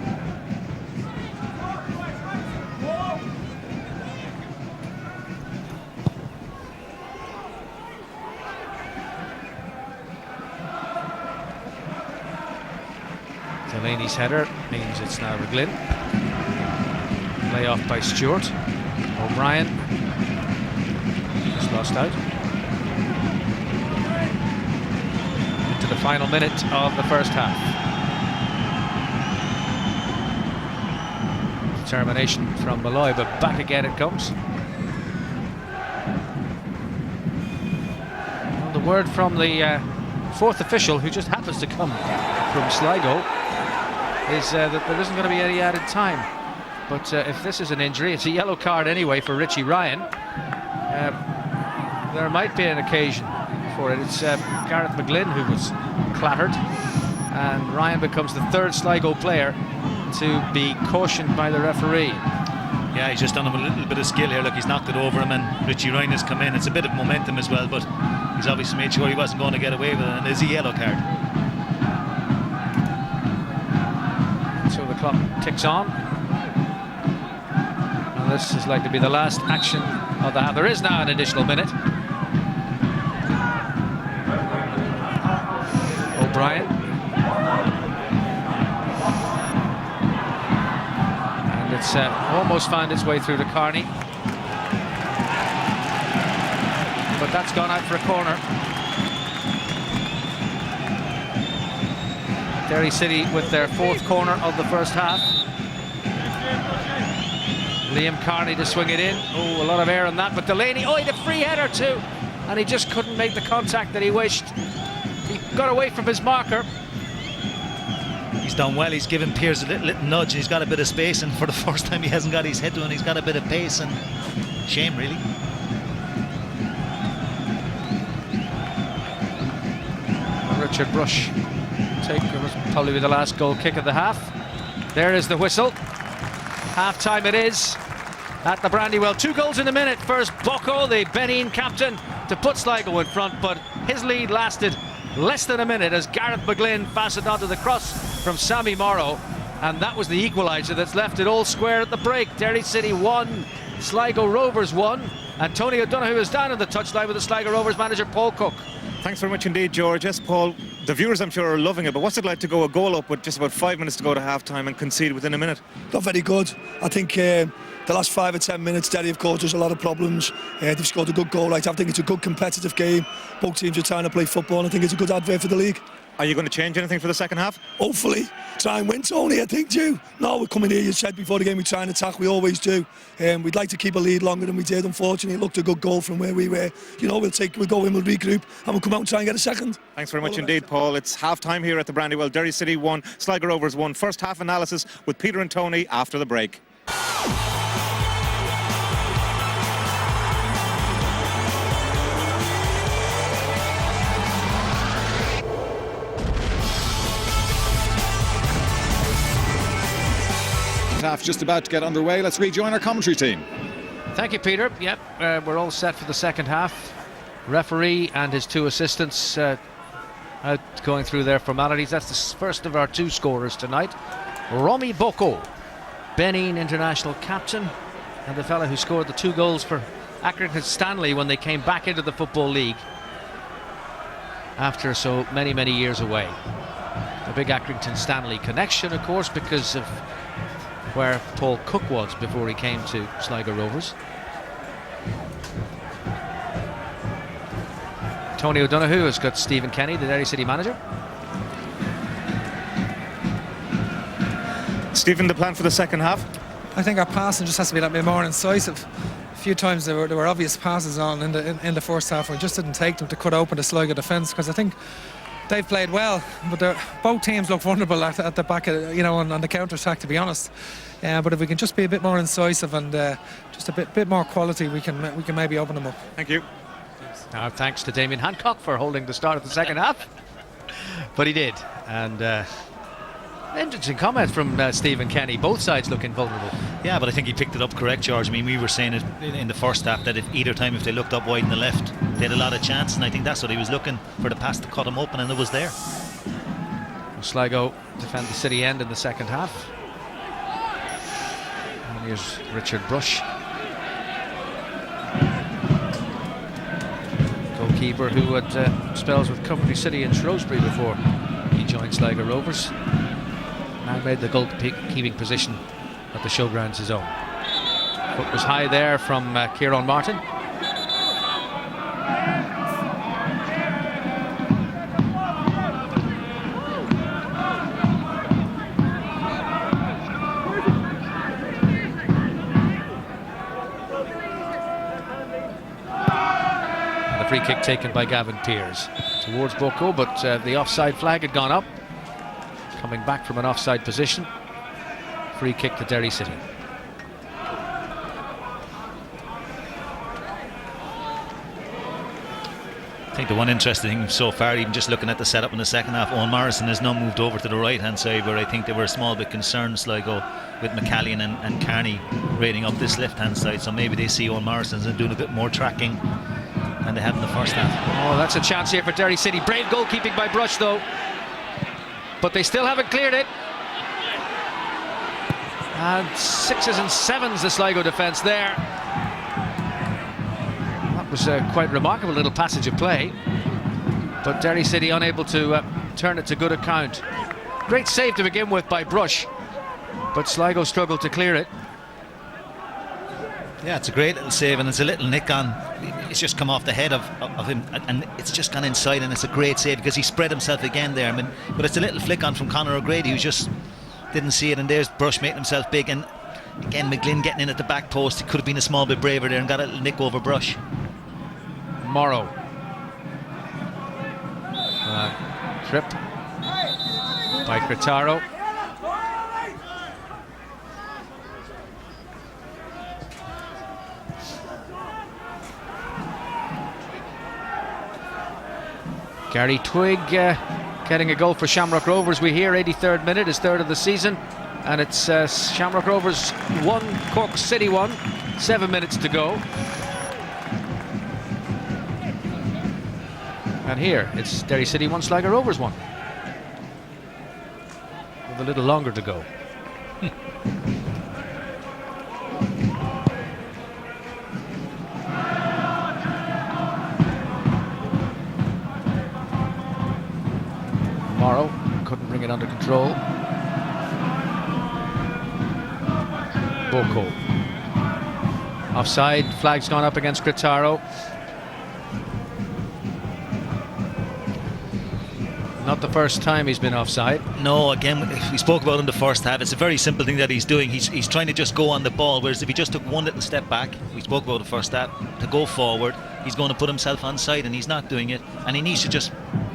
Delaney's header means it's now McGlynn. Lay off by Stewart. O'Brien just lost out. Into the final minute of the first half. Determination from Malloy, but back again it comes. Well, the word from the fourth official, who just happens to come from Sligo, is that there isn't going to be any added time. But if this is an injury, it's a yellow card anyway for Richie Ryan. There might be an occasion for it. It's Gareth McGlynn who was clattered, and Ryan becomes the third Sligo player to be cautioned by the referee. Yeah, he's just done him a little bit of skill here. Look, he's knocked it over him, and Richie Ryan has come in. It's a bit of momentum as well, but he's obviously made sure he wasn't going to get away with it, and it's a yellow card. So the clock ticks on, and this is likely to be the last action of the half. There is now an additional minute. O'Brien. And it's almost found its way through to Carney. But that's gone out for a corner. Derry City with their fourth corner of the first half. Liam Carney to swing it in. Oh, a lot of air on that, but Delaney, oh, he had a free header too, and he just couldn't make the contact that he wished. He got away from his marker. He's done well. He's given Pearce a little nudge, and he's got a bit of space, and for the first time he hasn't got his head to it, and he's got a bit of pace, and shame really. Richard Brush was probably the last goal kick of the half. There is the whistle. Half time it is at the Brandywell. 2 goals in a minute. First Bocco, the Benin captain, to put Sligo in front, but his lead lasted less than a minute as Gareth McGlynn fastened onto the cross from Sammy Morrow, and that was the equaliser that's left it all square at the break. Derry City 1, Sligo Rovers 1, and Tony O'Donoghue is down on the touchline with the Sligo Rovers manager Paul Cook. Thanks very much indeed, George. Yes, Paul, the viewers I'm sure are loving it, but what's it like to go a goal up with just about 5 minutes to go to half-time and concede within a minute? Not very good. I think the last 5 or 10 minutes, Derry have caused us a lot of problems. They've scored a good goal. Right? I think it's a good competitive game. Both teams are trying to play football, and I think it's a good advert for the league. Are you going to change anything for the second half? Hopefully. Try and win, Tony, I think, Joe. No, we're coming here, you said before the game, we try and attack, we always do. We'd like to keep a lead longer than we did, unfortunately. It looked a good goal from where we were. You know, we'll go in, we'll regroup, and we'll come out and try and get a second. Thanks very much indeed, Paul. It's half-time here at the Brandywell. Derry City 1, Sligo Rovers 1. First half analysis with Peter and Tony after the break. Half just about to get underway. Let's rejoin our commentary team. Thank you, Peter. Yep, we're all set for the second half. Referee and his 2 assistants out going through their formalities. That's the first of our 2 scorers tonight. Romy Bocco, Benin international captain, and the fella who scored the 2 goals for Accrington Stanley when they came back into the Football League after so many years away. A big Accrington Stanley connection, of course, because of where Paul Cook was before he came to Sligo Rovers. Tony O'Donoghue has got Stephen Kenny, the Derry City manager. Stephen, the plan for the second half? I think our passing just has to be a bit more incisive. A few times there were obvious passes on in the first half, and we just didn't take them to cut open the Sligo defence, because I think they've played well, but both teams look vulnerable at the back, on the counter attack, to be honest. But if we can just be a bit more incisive and just a bit more quality, we can maybe open them up. Thank you. Now, thanks to Damien Hancock for holding the start of the second half, but he did. And interesting comment from Stephen Kenny. Both sides looking vulnerable. Yeah, but I think he picked it up correct, George. I mean, we were saying it in the first half that if they looked up wide in the left, they had a lot of chance, and I think that's what he was looking for, the pass to cut him open, and it was there. Sligo defend the City end in the second half. And here's Richard Brush, goalkeeper who had spells with Coventry City and Shrewsbury before he joined Sligo Rovers. Now made the goalkeeping position at the showgrounds his own. Foot was high there from Kieran Martin. And the free kick taken by Gavin Pearce. towards Boko, but the offside flag had gone up. Coming back from an offside position. Free kick to Derry City. I think the one interesting thing so far, even just looking at the setup in the second half, Owen Morrison has now moved over to the right hand side, where I think they were a small bit concerned, Sligo, with McCallion and Carney raiding up this left hand side. So maybe they see Owen Morrison and doing a bit more tracking than they have in the first half. Oh, that's a chance here for Derry City. Brave goalkeeping by Brush though, but they still haven't cleared it. And 6s and 7s the Sligo defence there. That was a quite remarkable little passage of play, but Derry City unable to turn it to good account. Great save to begin with by Brush, but Sligo struggled to clear it. Yeah, it's a great little save, and it's a little nick on. It's just come off the head of him, and it's just gone inside, and it's a great save because he spread himself again there. I mean, but it's a little flick on from Conor O'Grady, who just didn't see it, and there's Brush making himself big, and again McGlynn getting in at the back post. He could have been a small bit braver there and got a little nick over Brush. Morrow. Trip by Cretaro. Gary Twigg getting a goal for Shamrock Rovers. We hear 83rd minute, his third of the season, and it's Shamrock Rovers 1, Cork City 1, 7 minutes to go. And here it's Derry City 1, Sligo Rovers 1, with a little longer to go. Morrow couldn't bring it under control. Boko. Offside, flag's gone up against Cretaro. Not the first time he's been offside. No, again, we spoke about in the first half. It's a very simple thing that he's doing. He's trying to just go on the ball, whereas if he just took one little step back, we spoke about the first half, to go forward, he's going to put himself onside, and he's not doing it. And he needs to just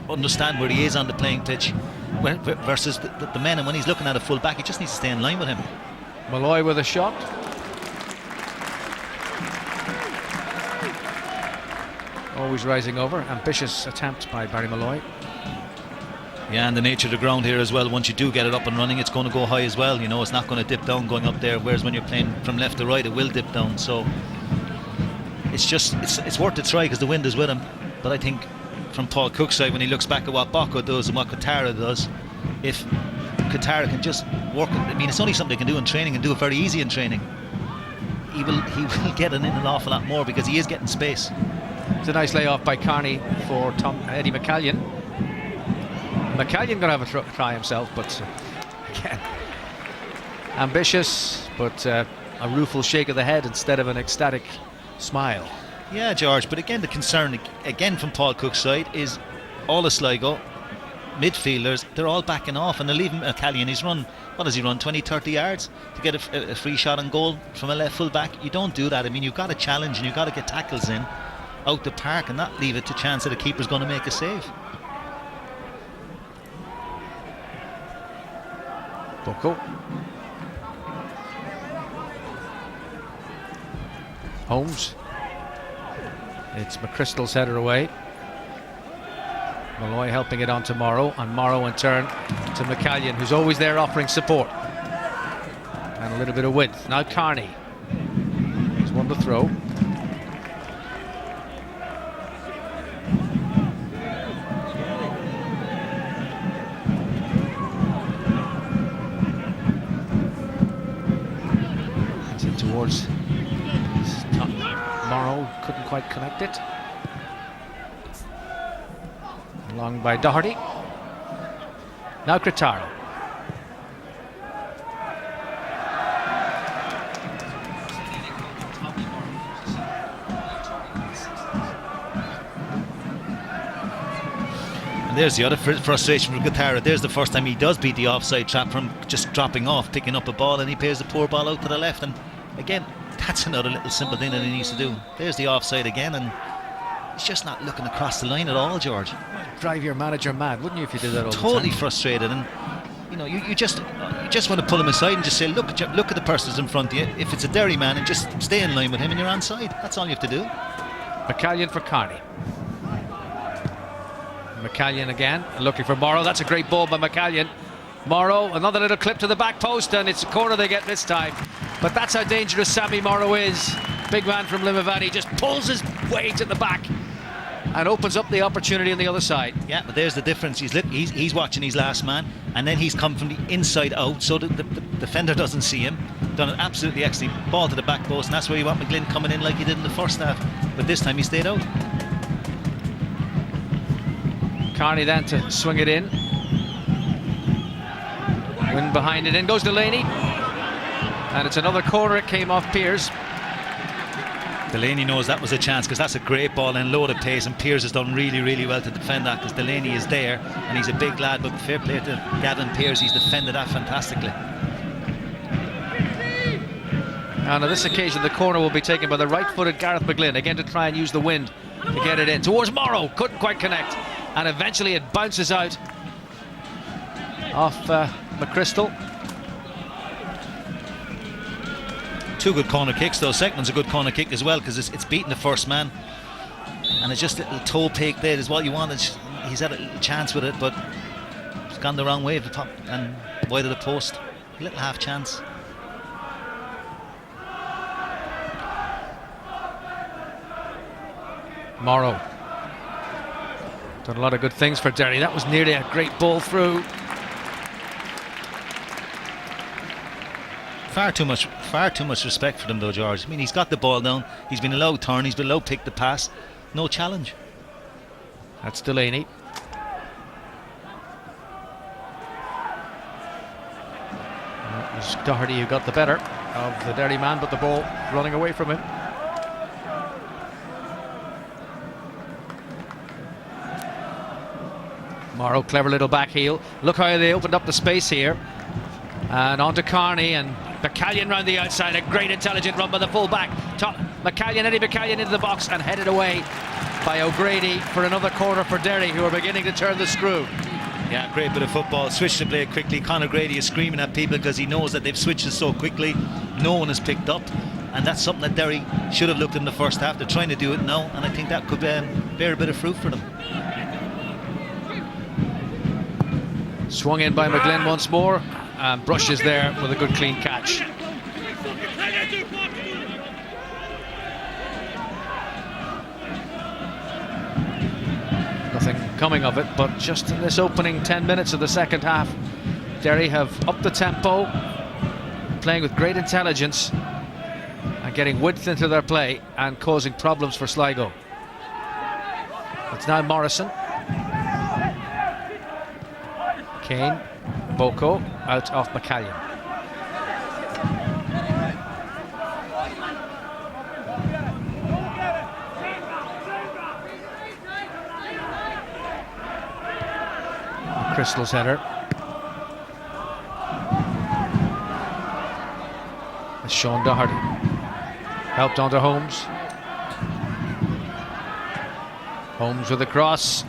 understand where he is on the playing pitch versus the men. And when he's looking at a full back, he just needs to stay in line with him. Malloy with a shot. Always rising over. Ambitious attempt by Barry Malloy. Yeah, and the nature of the ground here as well, once you do get it up and running, it's going to go high as well. You know, it's not going to dip down going up there, whereas when you're playing from left to right, it will dip down. So it's worth a try because the wind is with him. But I think from Paul Cook's side, when he looks back at what Bocco does and what Cretaro does, if Cretaro can just work, I mean, it's only something he can do in training and do it very easy in training, he will get it in an awful lot more because he is getting space. It's a nice layoff by Carney for Eddie McCallion. McCallion going to have a try himself, but again, ambitious, but a rueful shake of the head instead of an ecstatic smile. Yeah, George, but again, the concern again from Paul Cook's side is all of Sligo midfielders, they're all backing off, and they're leaving McCallion. He's run, what does he run, 20-30 yards to get a free shot on goal from a left full back. You don't do that. I mean, you've got to challenge and you've got to get tackles in out the park and not leave it to chance that the keeper's going to make a save. Boko. Holmes. It's McChrystal's header away. Malloy helping it on to Morrow, and Morrow in turn to McCallion, who's always there offering support. And a little bit of width. Now Carney. He's won the throw. Towards Morrow, couldn't quite connect it. Along by Doherty. Now Cretaro. And there's the other frustration for Cretaro. There's the first time he does beat the offside trap from just dropping off, picking up a ball, and he plays the poor ball out to the left. And again, that's another little simple thing that he needs to do. There's the offside again, and he's just not looking across the line at all, George. Drive your manager mad, wouldn't you, if you did that all the time? Totally frustrated, and you know, you just want to pull him aside and just say, look at the person that's in front of you. If it's a Derry man, and just stay in line with him, and you're on side. That's all you have to do. McCallion for Carney. McCallion again, looking for Morrow. That's a great ball by McCallion. Morrow, another little clip to the back post, and it's a corner they get this time. But that's how dangerous Sammy Morrow is. Big man from Limavady just pulls his way to the back and opens up the opportunity on the other side. Yeah, but there's the difference. He's watching his last man, and then he's come from the inside out, so the defender doesn't see him. Done an absolutely excellent ball to the back post, and that's where you want McGlynn coming in like he did in the first half. But this time he stayed out. Carney then to swing it in. Win behind it, in goes Delaney. And it's another corner, it came off Pearce. Delaney knows that was a chance, because that's a great ball and load of pace, and Pearce has done really, really well to defend that, because Delaney is there and he's a big lad. But fair play to Gavin Pearce, he's defended that fantastically. And on this occasion the corner will be taken by the right-footed Gareth McGlynn, again to try and use the wind to get it in towards Morrow. Couldn't quite connect, and eventually it bounces out off McChrystal. Two good corner kicks though. Second one's a good corner kick as well, because it's beating the first man, and it's just a little toe pick there is what you wanted. He's had a little chance with it, but it's gone the wrong way at the top and wide of the post. A little half chance. Morrow done a lot of good things for Derry. That was nearly a great ball through. Far too much respect for them though, George. I mean, he's got the ball down, he's been allowed turn, he's been allowed pick the pass. No challenge. That's Delaney. It was Doherty who got the better of the Derry man, but the ball running away from him. Morrow, clever little back heel. Look how they opened up the space here. And on to Carney, and McCallion round the outside. A great intelligent run by the full-back. Eddie McCallion into the box and headed away by O'Grady for another corner for Derry, who are beginning to turn the screw. Yeah, great bit of football. Switched the play quickly. Conor Grady is screaming at people because he knows that they've switched it so quickly. No one has picked up, and that's something that Derry should have looked in the first half. They're trying to do it now, and I think that could bear a bit of fruit for them. Swung in by McGlynn once more, and brushes there with a good clean catch. Nothing coming of it, but just in this opening 10 minutes of the second half, Derry have upped the tempo, playing with great intelligence and getting width into their play and causing problems for Sligo. It's now Morrison. Kane, Boko, out off McCallion. Crystal's header. It's Sean Doherty. Helped onto Holmes. Holmes with a cross.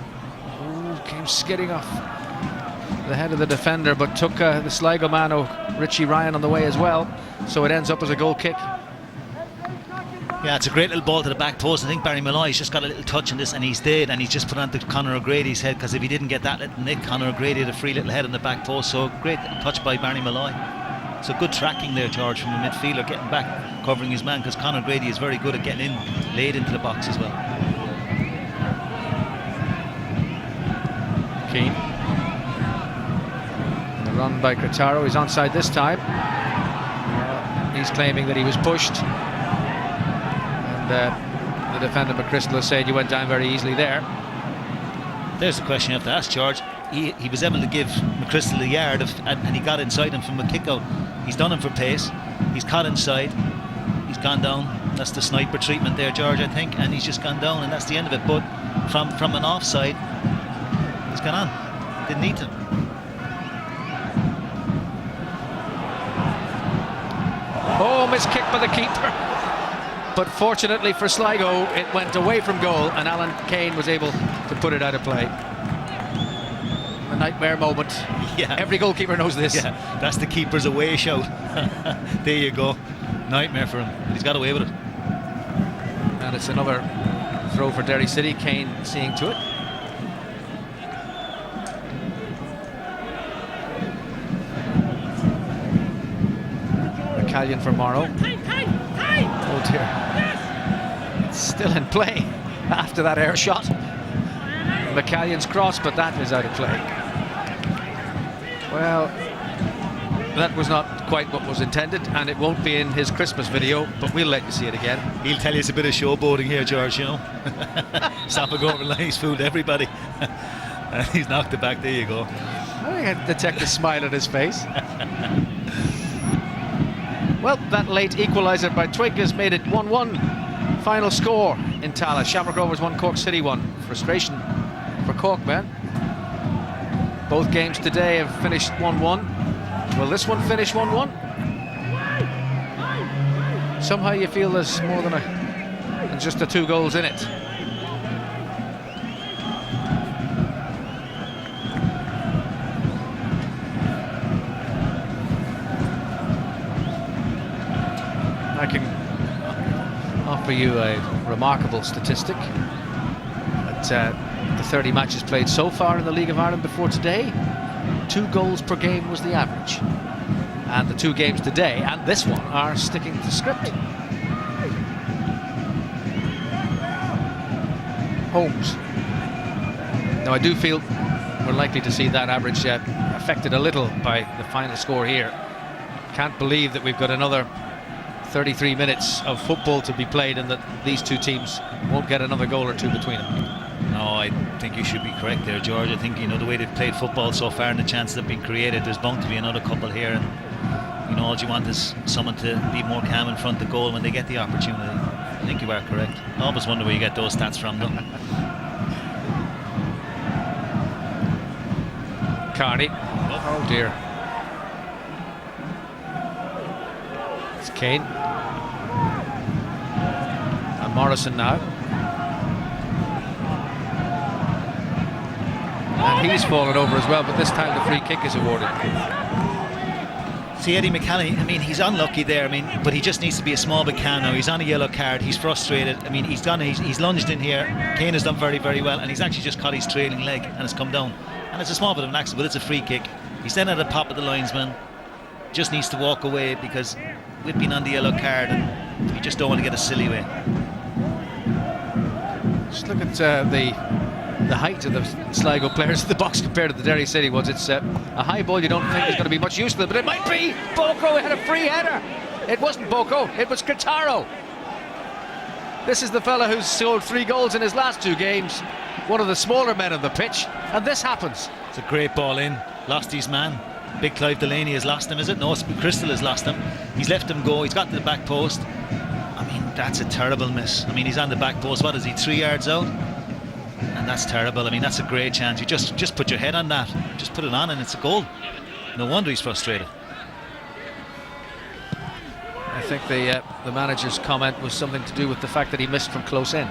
Ooh, came skidding off the head of the defender, but took the Sligo man, Richie Ryan, on the way as well, so it ends up as a goal kick. Yeah, it's a great little ball to the back post. I think Barry Malloy's just got a little touch on this, and he's dead, and he's just put onto Conor O'Grady's head, because if he didn't get that little nick, Conor O'Grady had a free little head on the back post. So great touch by Barry Malloy. So good tracking there, George, from the midfielder, getting back, covering his man, because Conor O'Grady is very good at getting in late into the box as well. Keane. Run by Cretaro. He's onside this time. He's claiming that he was pushed, and the defender McChrystal has said you went down very easily there. There's the question you have to ask, George. He was able to give McChrystal a yard and he got inside him from a kick out. He's done him for pace. He's caught inside. He's gone down. That's the sniper treatment there, George, I think, and he's just gone down, and that's the end of it. But from an offside, he's gone on. Didn't need to. Oh, missed kick by the keeper. but fortunately for Sligo, it went away from goal, and Alan Kane was able to put it out of play. A nightmare moment. Yeah. Every goalkeeper knows this. Yeah, that's the keeper's away shout. There you go. Nightmare for him. But he's got away with it. And it's another throw for Derry City. Kane seeing to it. McCallion for Morrow. Oh dear. It's still in play after that air shot. McCallion's cross, but that is out of play. Well, that was not quite what was intended, and it won't be in his Christmas video, but we'll let you see it again. He'll tell you it's a bit of showboating here, George, you know. Stop over line, he's fooled everybody. And he's knocked it back. There you go. I can detect a smile on his face. Well, that late equaliser by Twig has made it 1-1. Final score in Tallaght. Shamrock Rovers 1, Cork City 1. Frustration for Cork, man. Both games today have finished 1-1. Will this one finish 1-1? Somehow you feel there's more than just the 2 goals in it. I can offer you a remarkable statistic that the 30 matches played so far in the League of Ireland before today, 2 goals per game was the average. And the 2 games today and this one are sticking to script. Holmes. Now I do feel we're likely to see that average affected a little by the final score here. Can't believe that we've got another 33 minutes of football to be played and that these 2 teams won't get another goal or 2 between them. No, I think you should be correct there, George. I think, you know, the way they've played football so far and the chances that have been created, there's bound to be another couple here, and you know, all you want is someone to be more calm in front of goal when they get the opportunity. I think you are correct. I always wonder where you get those stats from, though. Carney. Oh dear. It's Kane. And Morrison now. And he's fallen over as well, but this time the free kick is awarded. See, Eddie McCallion, I mean, he's unlucky there, I mean, but he just needs to be a small bit calm now. He's on a yellow card, he's frustrated. I mean, he's lunged in here. Kane has done very, very well, and he's actually just caught his trailing leg and it's come down. And it's a small bit of an accident, but it's a free kick. He's then at the pop of the linesman. Just needs to walk away because we've been on the yellow card and you just don't want to get a silly way. Just look at the height of the Sligo players in the box compared to the Derry City ones. It's a high ball you don't think is going to be much use to them, but it might be. Boko had a free header. It wasn't Boko, it was Cretaro. This is the fella who's scored 3 goals in his last 2 games, one of the smaller men on the pitch, and this happens. It's a great ball in, lost his man. Big Clive Delaney has lost him, is it? No, Crystal has lost him. He's left him go, he's got to the back post. I mean, that's a terrible miss. I mean, he's on the back post, what is he, 3 yards out? And that's terrible. I mean, that's a great chance. You just put your head on that, just put it on and it's a goal. No wonder he's frustrated. I think the manager's comment was something to do with the fact that he missed from close in.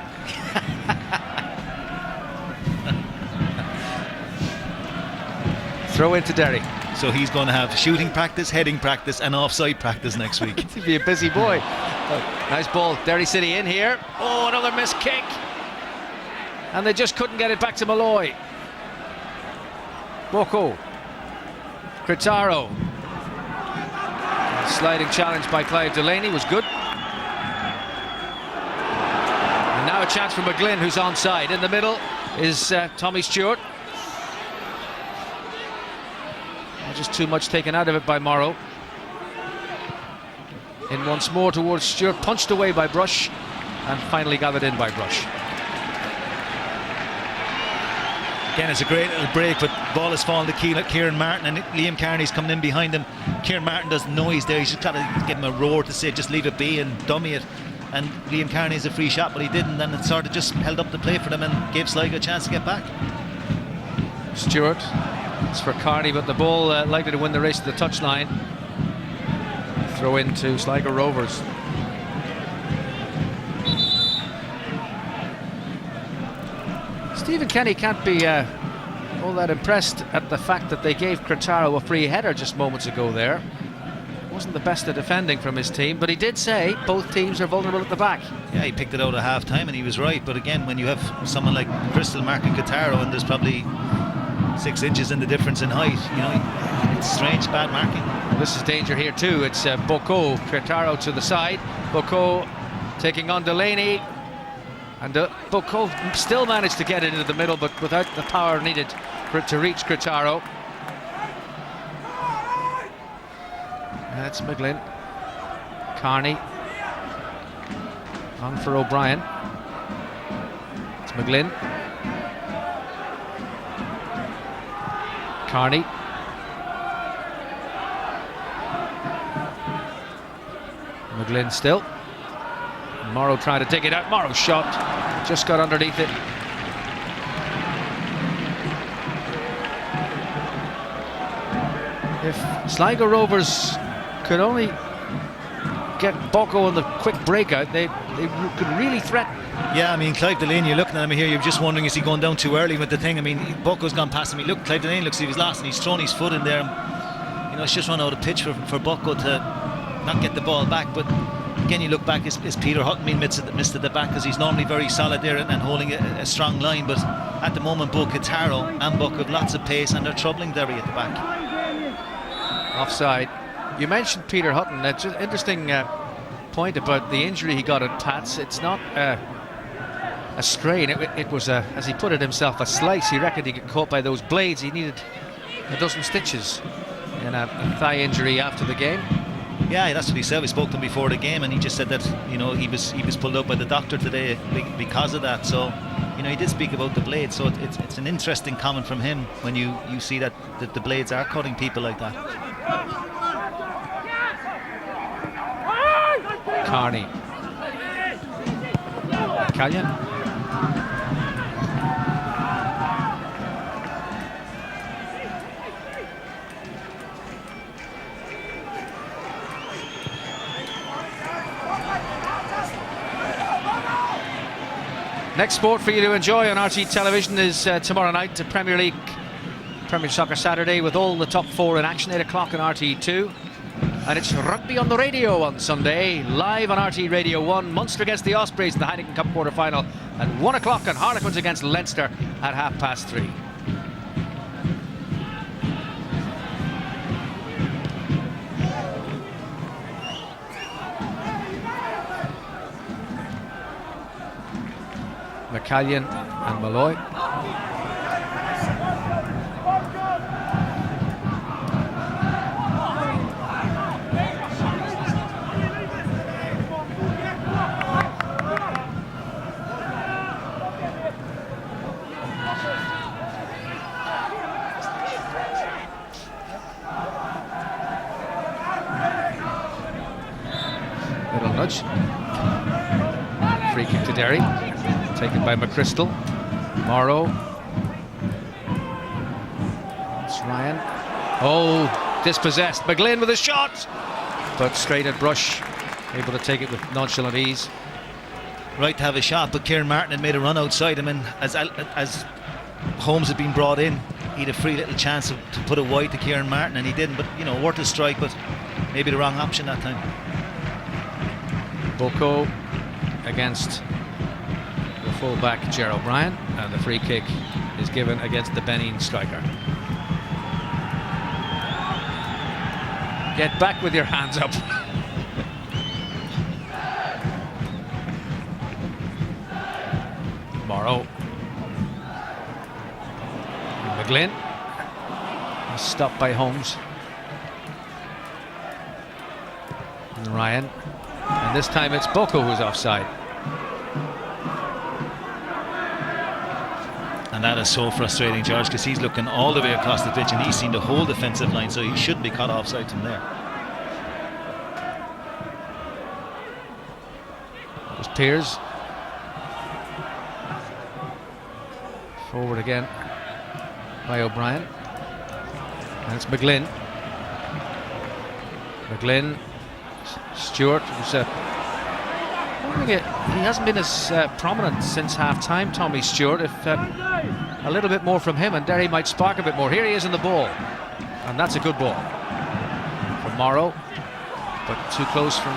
Throw into Derry. So he's going to have shooting practice, heading practice and offside practice next week. He'll be a busy boy. Oh, nice ball. Derry City in here. Oh, another missed kick. And they just couldn't get it back to Malloy. Boko. Cretaro. Sliding challenge by Clive Delaney was good. And now a chance for McGlynn, who's onside. In the middle is Tommy Stewart. Just too much taken out of it by Morrow. In once more towards Stewart, punched away by Brush, and finally gathered in by Brush. Again, it's a great little break, but the ball has fallen to Kieran Martin, and Liam Kearney's coming in behind him. Kieran Martin doesn't know he's there. He's just got to give him a roar to say, just leave it be and dummy it. And Liam Kearney has a free shot, but he didn't, and it sort of just held up the play for them and gave Sligo a chance to get back. Stewart. It's for Carney, but the ball likely to win the race to the touchline. Throw into Sligo Rovers. Stephen Kenny can't be all that impressed at the fact that they gave Cretaro a free header just moments ago there. Wasn't the best at defending from his team, but he did say both teams are vulnerable at the back. Yeah, he picked it out at half time and he was right, but again, when you have someone like Crystal marking Cretaro and there's probably 6 inches in the difference in height, you know, it's strange, bad marking. Well, this is danger here too. It's Bocco, Cretaro to the side, Bocco taking on Delaney, and Bocco still managed to get it into the middle, but without the power needed for it to reach Cretaro. That's McGlynn. Carney on for O'Brien. It's McGlynn. Carney. McGlynn still. Morrow trying to dig it out. Morrow's shot just got underneath it. If Sligo Rovers could only get Bocco on the quick breakout, they could really threaten. Yeah, I mean, Clive Delaney, you're looking at him here, you're just wondering, is he going down too early with the thing? I mean, Bocco's gone past him. Look, Clive Delaney looks like he's lost and he's thrown his foot in there. You know, it's just run out of pitch for Bocco to not get the ball back. But again, you look back, is Peter Hutton missed at the back, because he's normally very solid there and holding a strong line. But at the moment, both Cretaro and Bocco have lots of pace and they're troubling Derry at the back. Offside. You mentioned Peter Hutton. That's an interesting point about the injury he got at Pats. It's not a strain. It was, as he put it himself, a slice. He reckoned he got caught by those blades. He needed a dozen stitches in a thigh injury after the game. Yeah, that's what he said. We spoke to him before the game, and he just said that, you know, he was pulled out by the doctor today because of that. So, you know, he did speak about the blades. So it's an interesting comment from him when you see that the blades are cutting people like that. Carney. Callion. Next sport for you to enjoy on RT Television is tomorrow night, the Premier Soccer Saturday, with all the top 4 in action, 8 o'clock on RT2. And it's rugby on the radio on Sunday, live on RT Radio 1. Munster against the Ospreys in the Heineken Cup quarter-final at 1 o'clock, and Harlequins against Leinster at 3:30. McCallion and Malloy. Little nudge. Free kick to Derry. Taken by McChrystal. Morrow. It's Ryan. Oh, dispossessed. McGlynn with a shot, but straight at Brush, able to take it with nonchalant ease. Right to have a shot, but Kieran Martin had made a run outside him, and as Holmes had been brought in, he had a free little chance to put it wide to Kieran Martin, and he didn't. But, you know, worth a strike, but maybe the wrong option that time. Bocco against the full-back Ger O'Brien, and the free kick is given against the Benin striker. Get back with your hands up. Morrow. McGlynn. Stopped by Holmes. And Ryan. And this time it's Bocco who's offside. And that is so frustrating, George, because he's looking all the way across the pitch and he's seen the whole defensive line, so he should be caught offside from there. It was Piers. Forward again by O'Brien. And it's McGlynn. McGlynn. Stewart, who's don't think he hasn't been as prominent since half-time, Tommy Stewart. If a little bit more from him and Derry might spark a bit more. Here he is in the ball, and that's a good ball from Morrow, but too close from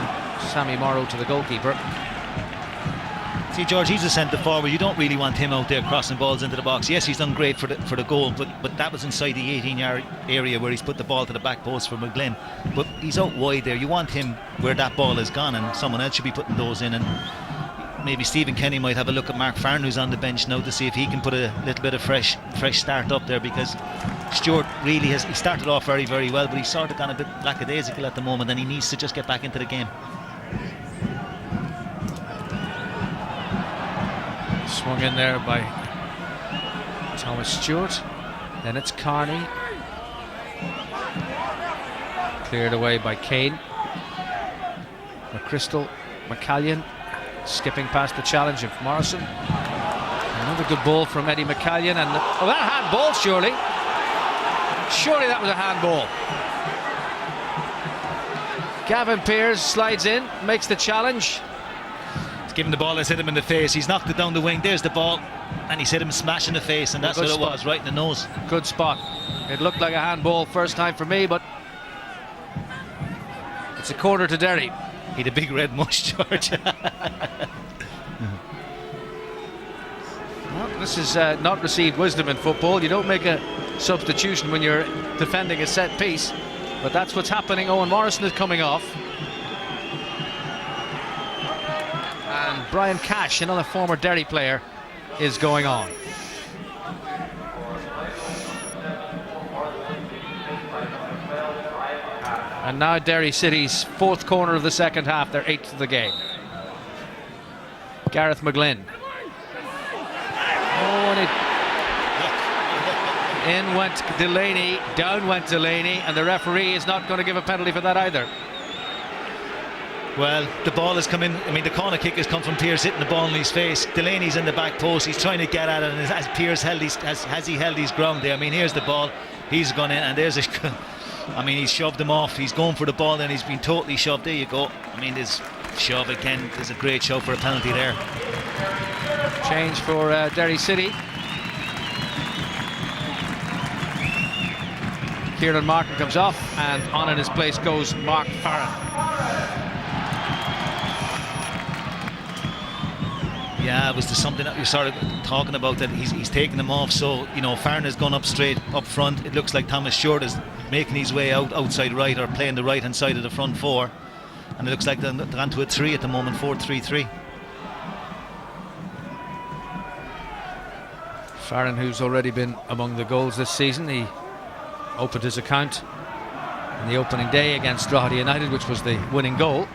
Sammy Morrow to the goalkeeper. See, George, he's a centre forward. You don't really want him out there crossing balls into the box. Yes, he's done great for the goal, but that was inside the 18-yard area where he's put the ball to the back post for McGlynn. But he's out wide there. You want him where that ball has gone, and someone else should be putting those in. And maybe Stephen Kenny might have a look at Mark Farren, who's on the bench now, to see if he can put a little bit of fresh start up there, because Stewart really he started off very, very well, but he's sort of gone a bit lackadaisical at the moment, and he needs to just get back into the game. Swung in there by Thomas Stewart. Then it's Carney. Cleared away by Kane. McChrystal, McCallion skipping past the challenge of Morrison. Another good ball from Eddie McCallion, and that handball, surely that was a handball. Gavin Pearce slides in, makes the challenge. He's given the ball, has hit him in the face. He's knocked it down the wing. There's the ball, and he's hit him smash in the face, and that's what it was, right in the nose. Good spot. It looked like a handball first time for me, but it's a corner to Derry. He had a big red mush, George. Well, this is not received wisdom in football. You don't make a substitution when you're defending a set piece, but that's what's happening. Owen Morrison is coming off, and Brian Cash, another former Derry player, is going on. And now Derry City's fourth corner of the second half, their 8th of the game. Gareth McGlynn. Oh, and in went Delaney, down went Delaney, and the referee is not going to give a penalty for that either. Well, the ball has come in. I mean, the corner kick has come from Pearce hitting the ball in his face. Delaney's in the back post. He's trying to get at it, and as Pearce held has he held his ground there? I mean, here's the ball. He's gone in, and there's a... I mean, he's shoved him off. He's going for the ball, and he's been totally shoved. There you go. I mean, there's shove again. There's a great show for a penalty there. Change for Derry City. Kieran Martin comes off, and on in his place goes Mark Farren. Yeah, it was something that we started talking about, that he's taking them off. So, you know, Farren has gone up straight up front. It looks like Thomas Stewart is making his way outside right, or playing the right hand side of the front four. And it looks like they're on to a 3 at the moment, 4-3-3. Farren, who's already been among the goals this season, he opened his account in the opening day against Drogheda United, which was the winning goal.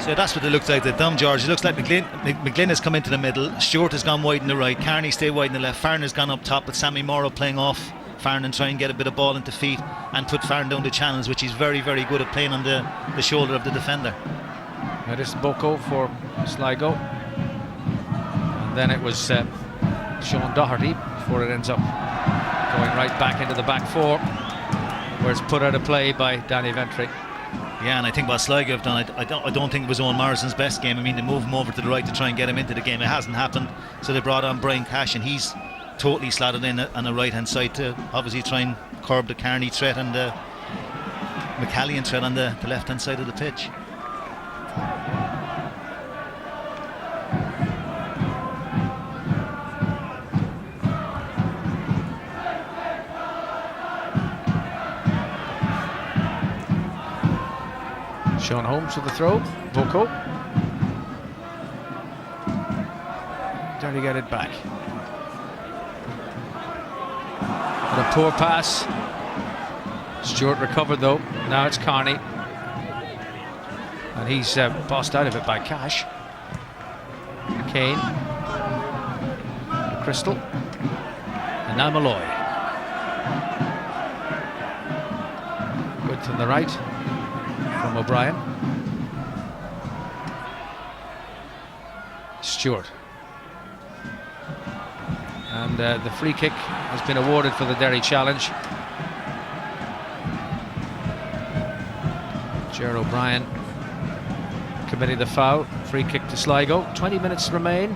So that's what it looks like, the thumb, George. It looks like McGlynn has come into the middle, Stewart has gone wide in the right, Carney stayed wide in the left, Farren has gone up top, with Sammy Morrow playing off Farren and trying to get a bit of ball into feet and put Farren down the channels, which he's very, very good at, playing on the shoulder of the defender. That is Boko for Sligo. And then it was Sean Doherty before it ends up going right back into the back four, where it's put out of play by Danny Ventry. Yeah, and I think what Sligo have done, I don't think it was Owen Morrison's best game. I mean, they moved him over to the right to try and get him into the game. It hasn't happened, so they brought on Brian Cash, and he's totally slotted in on the right hand side to obviously try and curb the Carney threat and the McCallion threat on the left hand side of the pitch. Sean Holmes with the throw. Boko. Trying to get it back. And a poor pass. Stewart recovered though. Now it's Carney. And he's bossed out of it by Cash. Kane. Crystal. And now Malloy. Width on the right from O'Brien. Stewart. And the free kick has been awarded for the Derry challenge. Ger O'Brien committing the foul. Free kick to Sligo. 20 minutes remain.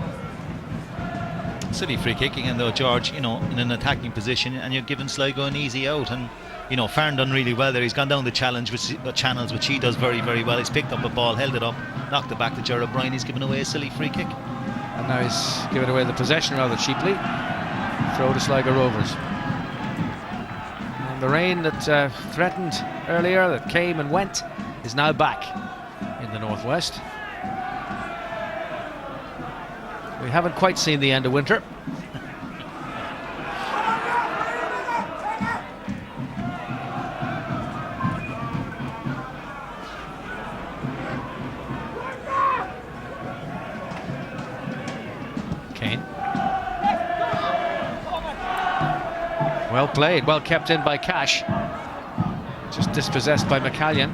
Silly free kick again though, George, in an attacking position, and you're giving Sligo an easy out. And Farron done really well there. He's gone down the channels, which he does very, very well. He's picked up a ball, held it up, knocked it back to Ger O'Brien. He's given away a silly free kick. And now he's giving away the possession rather cheaply. Throw to Sligo Rovers. And the rain that threatened earlier, that came and went, is now back in the northwest. We haven't quite seen the end of winter. Kane. Well played, well kept in by Cash. Just dispossessed by McCallion.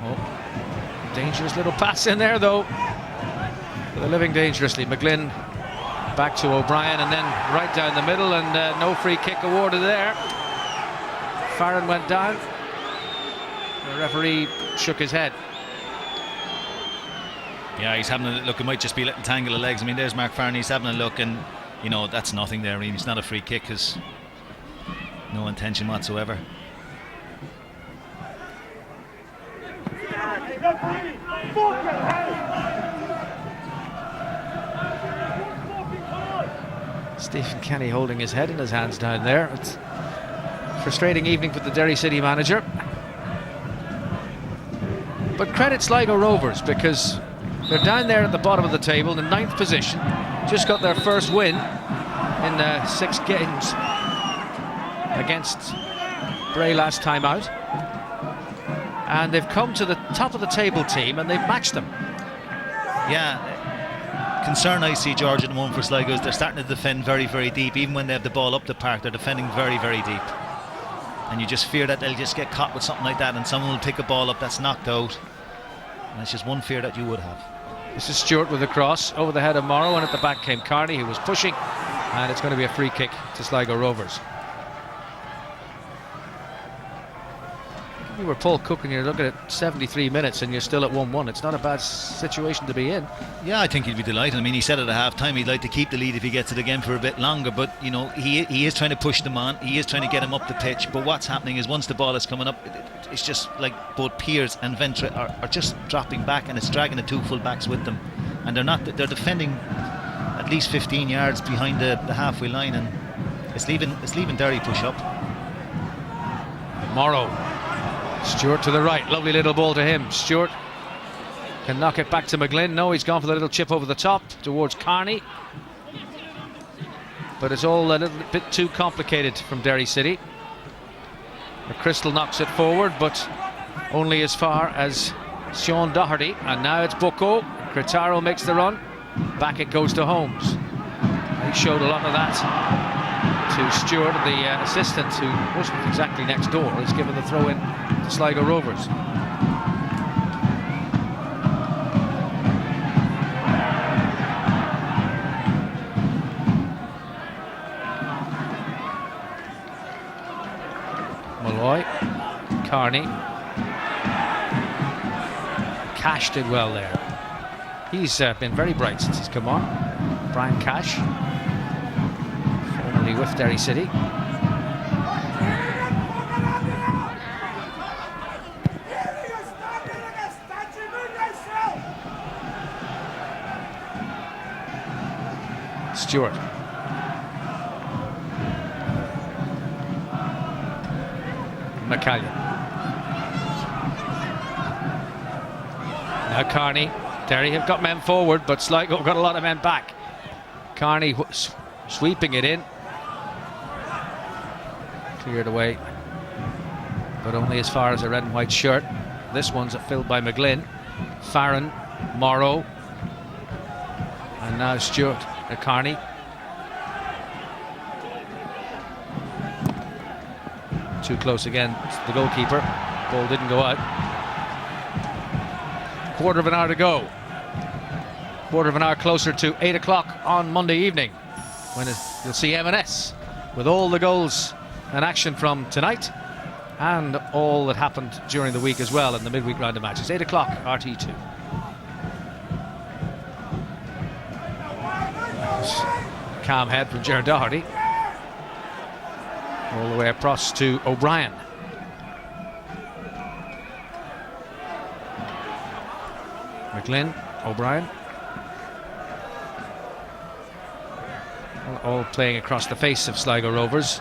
Oh, dangerous little pass in there though. They're living dangerously. McGlynn back to O'Brien and then right down the middle, and no free kick awarded there. Farron went down. The referee shook his head. Yeah, he's having a look. It might just be a little tangle of legs. I mean, there's Mark Farron. He's having a look, and that's nothing there. I mean, it's not a free kick because no intention whatsoever. Stephen Kenny holding his head in his hands down there. It's a frustrating evening for the Derry City manager. But credit Sligo Rovers, because they're down there at the bottom of the table in 9th position. Just got their first win in 6 games against Bray last time out. And they've come to the top of the table team and they've matched them. Yeah. Concern I see, George, at the moment for Sligo is they're starting to defend very, very deep. Even when they have the ball up the park, they're defending very, very deep. And you just fear that they'll just get caught with something like that and someone will pick a ball up that's knocked out. And it's just one fear that you would have. This is Stewart with a cross over the head of Morrow, and at the back came Carney, who was pushing, and it's going to be a free kick to Sligo Rovers. You were Paul Cook and you're looking at 73 minutes and you're still at 1-1. It's not a bad situation to be in. Yeah, I think he'd be delighted. I mean, he said at half time he'd like to keep the lead if he gets it again for a bit longer, but he is trying to push them on. He is trying to get him up the pitch, but what's happening is once the ball is coming up, it's just like both Pearce and Ventre are just dropping back, and it's dragging the 2 full backs with them, and they're defending at least 15 yards behind the halfway line, and it's leaving Derry push up. Morrow. Stewart to the right, lovely little ball to him. Stewart can knock it back to McGlynn. No, he's gone for the little chip over the top towards Carney. But it's all a little bit too complicated from Derry City. Crystal knocks it forward, but only as far as Sean Doherty. And now it's Boko. Cretaro makes the run. Back it goes to Holmes. He showed a lot of that to Stewart, the assistant, who wasn't exactly next door, has given the throw in to Sligo Rovers. Malloy, Carney, Cash did well there. He's been very bright since he's come on. Brian Cash, formerly with Derry City. Stewart. McCallion. Now Carney. Derry have got men forward, but Sligo have got a lot of men back. Carney sweeping it in. Cleared away, but only as far as a red and white shirt. This one's filled by McGlynn. Farron, Morrow, and now Stewart. Carney. Too close again to the goalkeeper. Ball didn't go out. Quarter of an hour to go. Quarter of an hour closer to 8 o'clock on Monday evening, when you'll see M&S with all the goals and action from tonight. and all that happened during the week as well in the midweek round of matches. 8 o'clock, RT2. Calm head from Gerard Doherty. All the way across to O'Brien. McGlynn, O'Brien. All playing across the face of Sligo Rovers.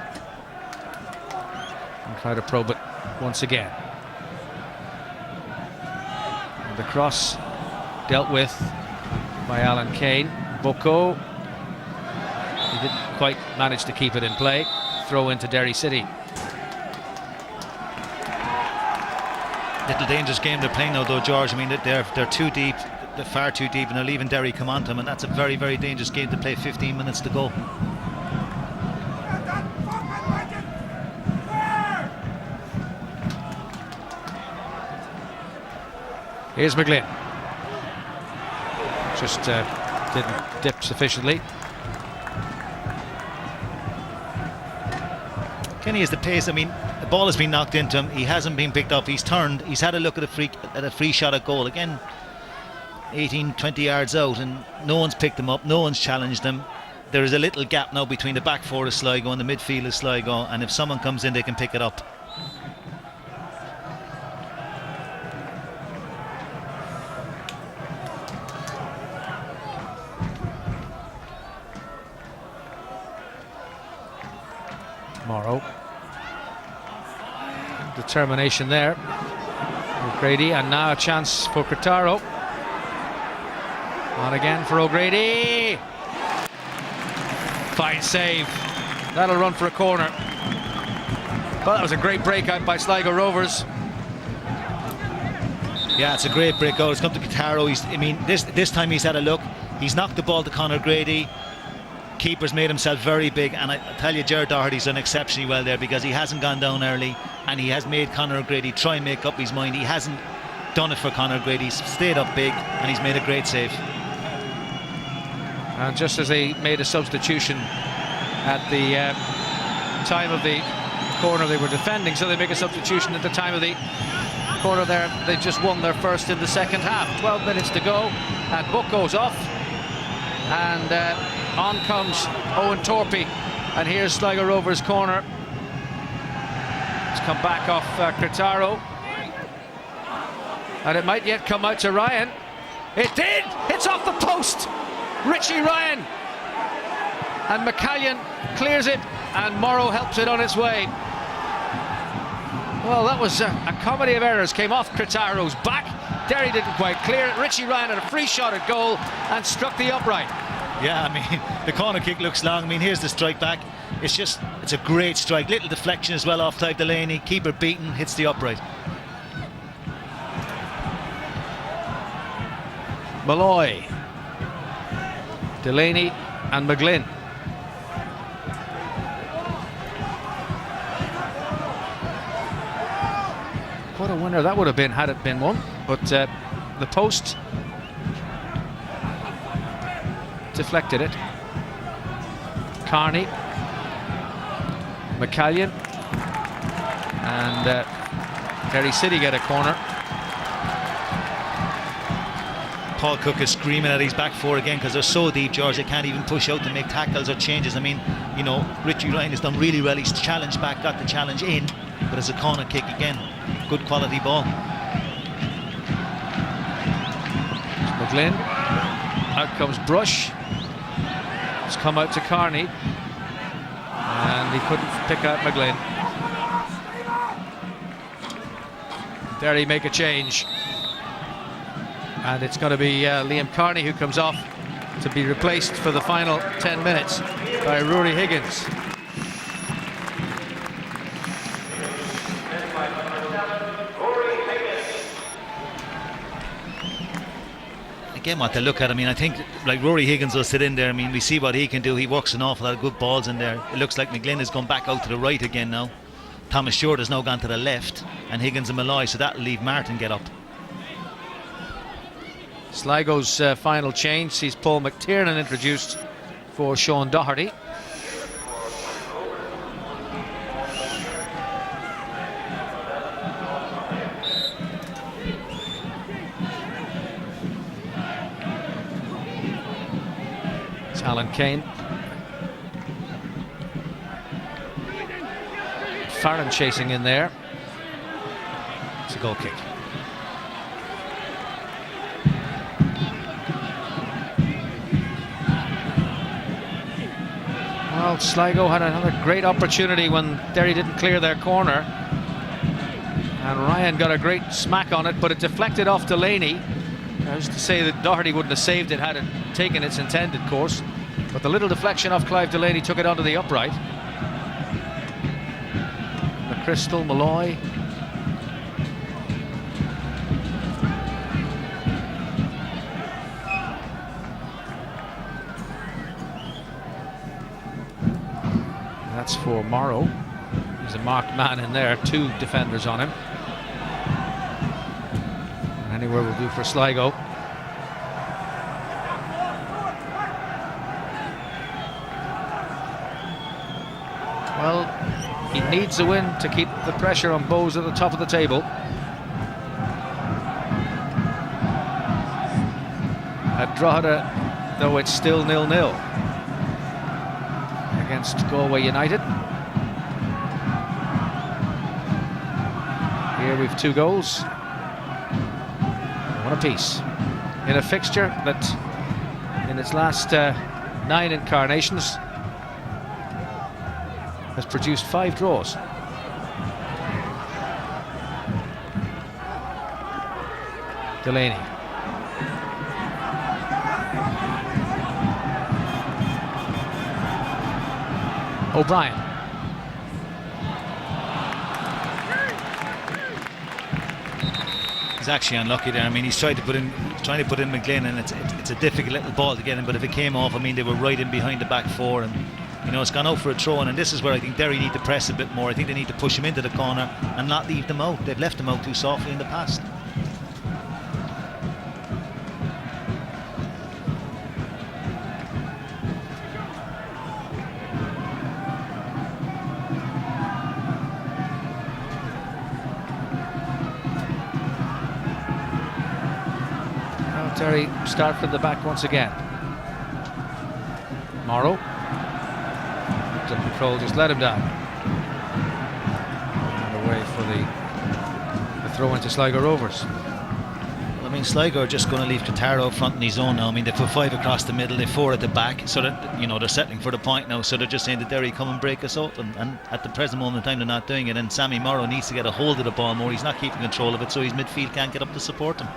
And try to probe it once again. And the cross dealt with by Alan Kane. Boko. He didn't quite manage to keep it in play. Throw into Derry City. Little dangerous game they're playing now, though, George. I mean, they're too deep, they're far too deep, and they're leaving Derry come on to them, and that's a very, very dangerous game to play. 15 minutes to go. Here's McGlynn. Just didn't dip sufficiently. Kenny has the pace. I mean, the ball has been knocked into him. He hasn't been picked up. He's turned. He's had a look at a free shot at goal. Again, 18, 20 yards out, and no one's picked him up. No one's challenged him. There is a little gap now between the back four of Sligo and the midfield of Sligo, and if someone comes in, they can pick it up. Morrow. Determination there. O'Grady, and now a chance for Curtaro. On again for O'Grady. Fine save. That'll run for a corner. Well, that was a great breakout by Sligo Rovers. Yeah, it's a great breakout. It's come to Curtaro. This time he's had a look. He's knocked the ball to Conor Grady. Keeper's made himself very big, and I tell you, Gerard Doherty's done exceptionally well there, because he hasn't gone down early, and he has made Conor O'Grady try and make up his mind. He hasn't done it for Conor O'Grady. He's stayed up big, and he's made a great save. And just as they made a substitution at the time of the corner they were defending, so they make a substitution at the time of the corner there. They just won their first in the second half. 12 minutes to go, and Buck goes off, and on comes Owen Torpey, and here's Sligo Rovers' corner. It's come back off Curtaro, and it might yet come out to Ryan. It did! It's off the post! Richie Ryan, and McCallion clears it, and Morrow helps it on its way. Well, that was a comedy of errors. Came off Curtaro's back. Derry didn't quite clear it. Richie Ryan had a free shot at goal and struck the upright. Yeah, I mean, the corner kick looks long. I mean, here's the strike back. It's a great strike. Little deflection as well off Clive Delaney. Keeper beaten, hits the upright. Malloy, Delaney and McGlynn. What a winner that would have been had it been one. But the post deflected it. Carney, McCallion, and Derry City get a corner. Paul Cook is screaming at his back four again, because they're so deep, George. They can't even push out to make tackles or changes. I mean, you know, Richie Ryan has done really well. He's challenged back, got the challenge in, but it's a corner kick again. Good quality ball. McGlynn, out comes Brush. It's come out to Carney, and he couldn't pick out McGlynn. Derry make a change, and it's going to be Liam Carney who comes off to be replaced for the final 10 minutes by Rory Higgins. Again, what they look at, I mean, I think like Rory Higgins will sit in there. I mean, we see what he can do. He works an awful lot of good balls in there. It looks like McGlynn has gone back out to the right again now. Thomas Short has now gone to the left, and Higgins and Malloy, so that'll leave Martin get up. Sligo's final change sees Paul McTiernan introduced for Sean Doherty. It's Alan Kane. Farron chasing in there. It's a goal kick. Well, Sligo had another great opportunity when Derry didn't clear their corner. And Ryan got a great smack on it, but it deflected off Delaney. I was to say that Doherty wouldn't have saved it had it taken its intended course. But the little deflection off Clive Delaney took it onto the upright. McChrystal, Malloy. That's for Morrow. He's a marked man in there, 2 defenders on him. And anywhere will do for Sligo. Well, he needs a win to keep the pressure on Bows at the top of the table. At Drogheda, though, it's still 0-0 against Galway United. Here we've 2 goals, 1 apiece, in a fixture that in its last 9 incarnations has produced 5 draws. Delaney. O'Brien. He's actually unlucky there. I mean, he's trying to put in McGlynn, and it's a difficult little ball to get in. But if it came off, I mean, they were right in behind the back 4, and you know, it's gone out for a throw-in. And this is where I think Derry need to press a bit more. I think they need to push him into the corner and not leave them out. They've left them out too softly in the past. Derry start from the back once again. Morrow. Up control, just let him down. And away for the throw into Sligo Rovers. Well, I mean, Sligo are just going to leave Katara up front in his own now. I mean, they put 5 across the middle, they 4 at the back, so that, you know, they're settling for the point now. So they're just saying to Derry, come and break us up. And at the present moment in time, they're not doing it. And Sammy Morrow needs to get a hold of the ball more. He's not keeping control of it, so his midfield can't get up to support him.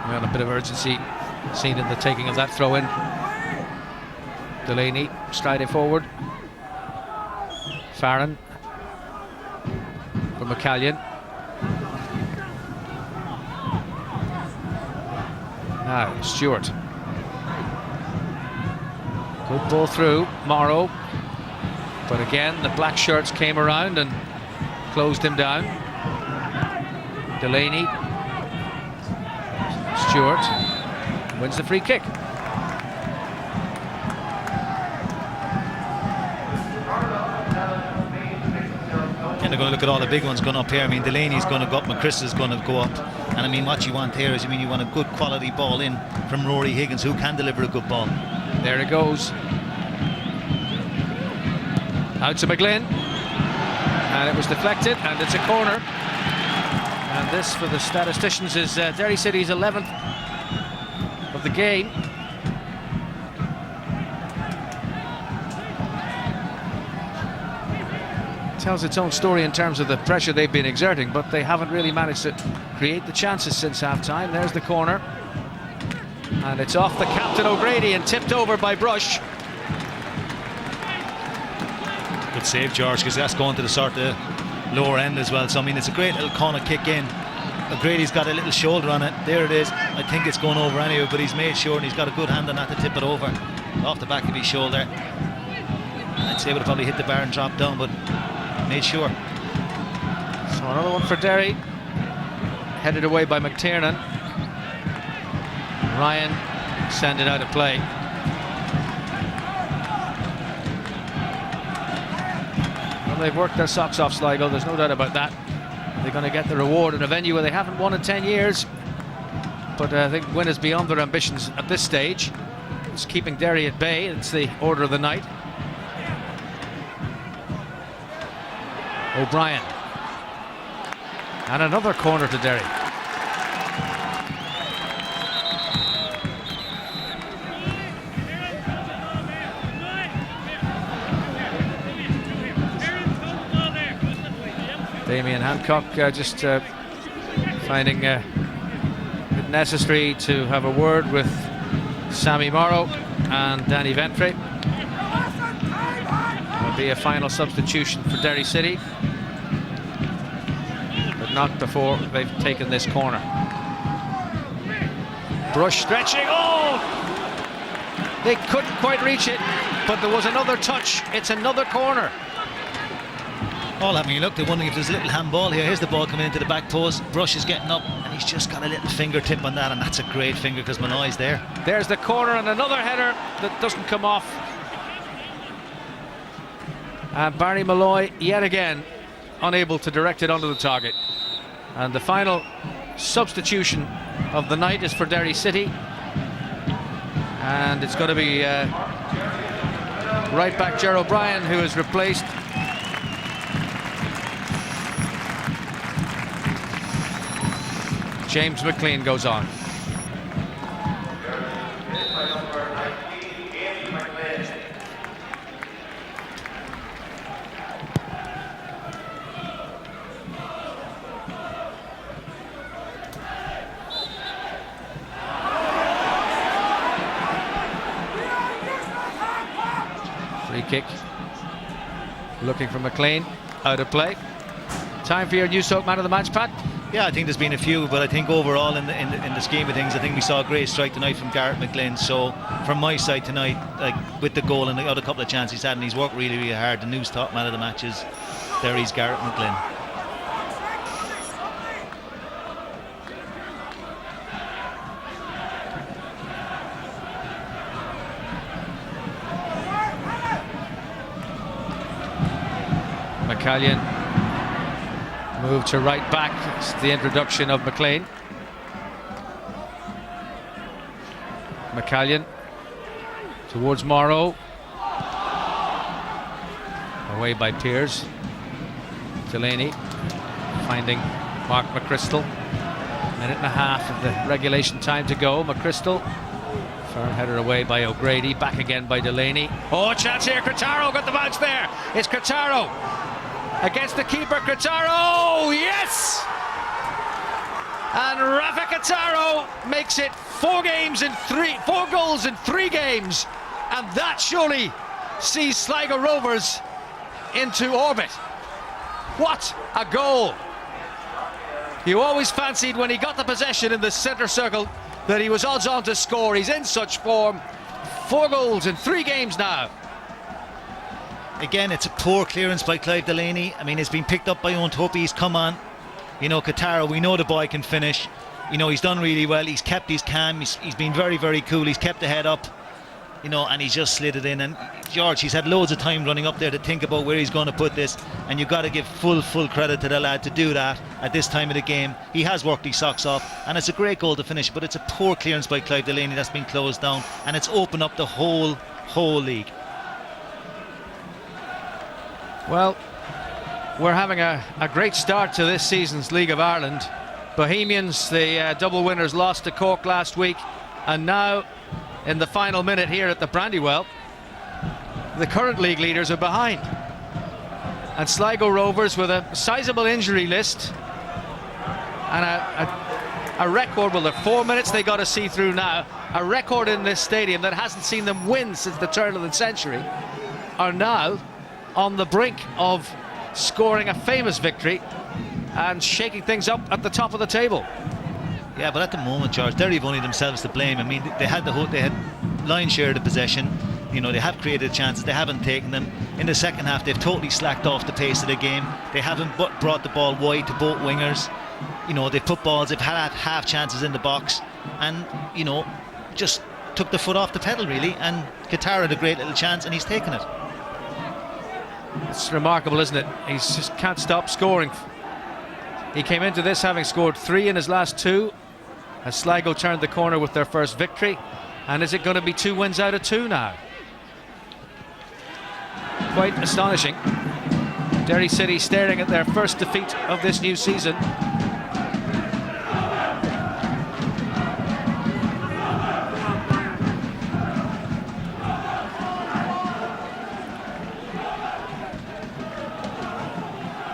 Well, a bit of urgency seen in the taking of that throw-in. Delaney striding forward. Farron for McCallion. Now Stewart. Good ball through Morrow, but again the black shirts came around and closed him down. Delaney. Stewart wins the free kick. And they're going to look at all the big ones going up here. I mean, Delaney's going to go up, McChrystal's going to go up. And I mean, what you want here is, I mean, you want a good quality ball in from Rory Higgins, who can deliver a good ball. There it goes. Out to McGlynn. And it was deflected, and it's a corner. And this, for the statisticians, is Derry City's 11th of the game. Tells its own story in terms of the pressure they've been exerting, but they haven't really managed to create the chances since half-time. There's the corner. And it's off the captain O'Grady and tipped over by Brush. Good save, George, because that's going to the sort of lower end as well. So I mean, it's a great little corner kick in. O'Grady's got a little shoulder on it. There it is. I think it's going over anyway, but he's made sure, and he's got a good hand on that to tip it over off the back of his shoulder. I'd say it would have probably hit the bar and dropped down, but made sure. So another one for Derry, headed away by McTiernan. Ryan send it out of play. Well, they've worked their socks off, Sligo, there's no doubt about that. They're going to get the reward in a venue where they haven't won in 10 years. but I think win is beyond their ambitions at this stage. It's keeping Derry at bay. It's the order of the night. O'Brien. And another corner to Derry. Damien Hancock just finding it necessary to have a word with Sammy Morrow and Danny Ventre. There'll be a final substitution for Derry City, but not before they've taken this corner. Brush stretching, oh! They couldn't quite reach it, but there was another touch. It's another corner. All having a look, they're wondering if there's a little handball here. Here's the ball coming into the back post. Brush is getting up, and he's just got a little fingertip on that, and that's a great finger because Malloy's there. There's the corner and another header that doesn't come off. And Barry Malloy, yet again, unable to direct it onto the target. And the final substitution of the night is for Derry City. And it's going to be right back Ger O'Brien, who is replaced. James McLean goes on. Free kick. Looking for McLean. Out of play. Time for your New Soap man of the match, Pat. Yeah, I think there's been a few, but I think overall in the scheme of things, I think we saw a great strike tonight from Garrett McGlynn. So from my side tonight, like with the goal and the other couple of chances he's had, and he's worked really, really hard, the news top man of the match is Derry's Garrett McGlynn. McCallion moved to right back. It's the introduction of McLean. McCallion towards Morrow. Away by Pears. Delaney finding Mark McChrystal. Minute and a half of the regulation time to go. McChrystal. Firm header away by O'Grady. Back again by Delaney. Oh, chance here. Cretaro got the bounce there. It's Cretaro against the keeper. Cretaro, yes! And Rafa Cretaro makes it 4 goals in 3 games, and that surely sees Sligo Rovers into orbit. What a goal! You always fancied when he got the possession in the centre circle that he was odds on to score. He's in such form. 4 goals in 3 games now. Again, it's a poor clearance by Clive Delaney. I mean, it's been picked up by Owen Topi. He's come on. You know, Cretaro, we know the boy can finish. You know, he's done really well. He's kept his calm. He's been very, very cool. He's kept the head up, you know, and he's just slid it in. And George, he's had loads of time running up there to think about where he's going to put this. And you've got to give full credit to the lad to do that at this time of the game. He has worked his socks off, and it's a great goal to finish. But it's a poor clearance by Clive Delaney that's been closed down, and it's opened up the whole league. Well, we're having a great start to this season's League of Ireland. Bohemians, the double winners, lost to Cork last week, and now in the final minute here at the Brandywell, the current league leaders are behind. And Sligo Rovers, with a sizable injury list and a record, well, they're 4 minutes they got to see through now, a record in this stadium that hasn't seen them win since the turn of the century, are now on the brink of scoring a famous victory and shaking things up at the top of the table. Yeah, but at the moment, George, Derry have only themselves to blame. I mean, they had lion's share of the possession. You know, they have created chances, they haven't taken them. In the second half, they've totally slacked off the pace of the game. They haven't brought the ball wide to both wingers. You know, they've put balls, they've had half chances in the box, and, you know, just took the foot off the pedal, really. And Qatar had a great little chance, and he's taken it. It's remarkable, isn't it? He just can't stop scoring. He came into this having scored 3 in his last 2. Has Sligo turned the corner with their first victory? And is it going to be 2 wins out of 2 now? Quite astonishing. Derry City staring at their first defeat of this new season.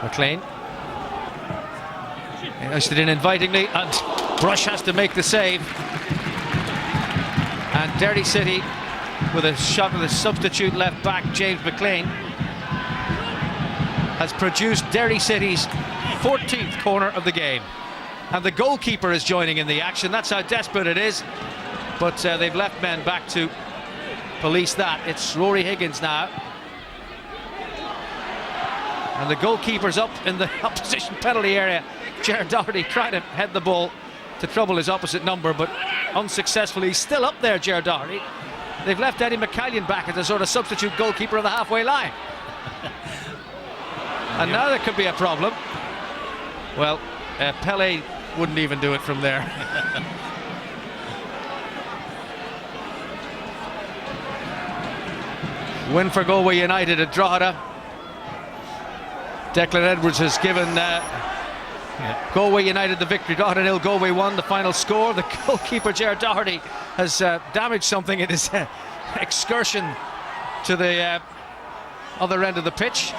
McLean hoisted in invitingly, and Brush has to make the save. And Derry City, with a shot of the substitute left back James McLean, has produced Derry City's 14th corner of the game. And the goalkeeper is joining in the action. That's how desperate it is. But they've left men back to police that. It's Rory Higgins now. And the goalkeeper's up in the opposition penalty area. Gerard Doherty trying to head the ball to trouble his opposite number, but unsuccessfully. He's still up there, Gerard Doherty. They've left Eddie McCallion back as a sort of substitute goalkeeper of the halfway line. And now there could be a problem. Well, Pele wouldn't even do it from there. Win for Galway United at Drogheda. Declan Edwards has given Galway United the victory. Drogheda 0, Galway 1, the final score. The goalkeeper Gerard Doherty has damaged something in his excursion to the other end of the pitch.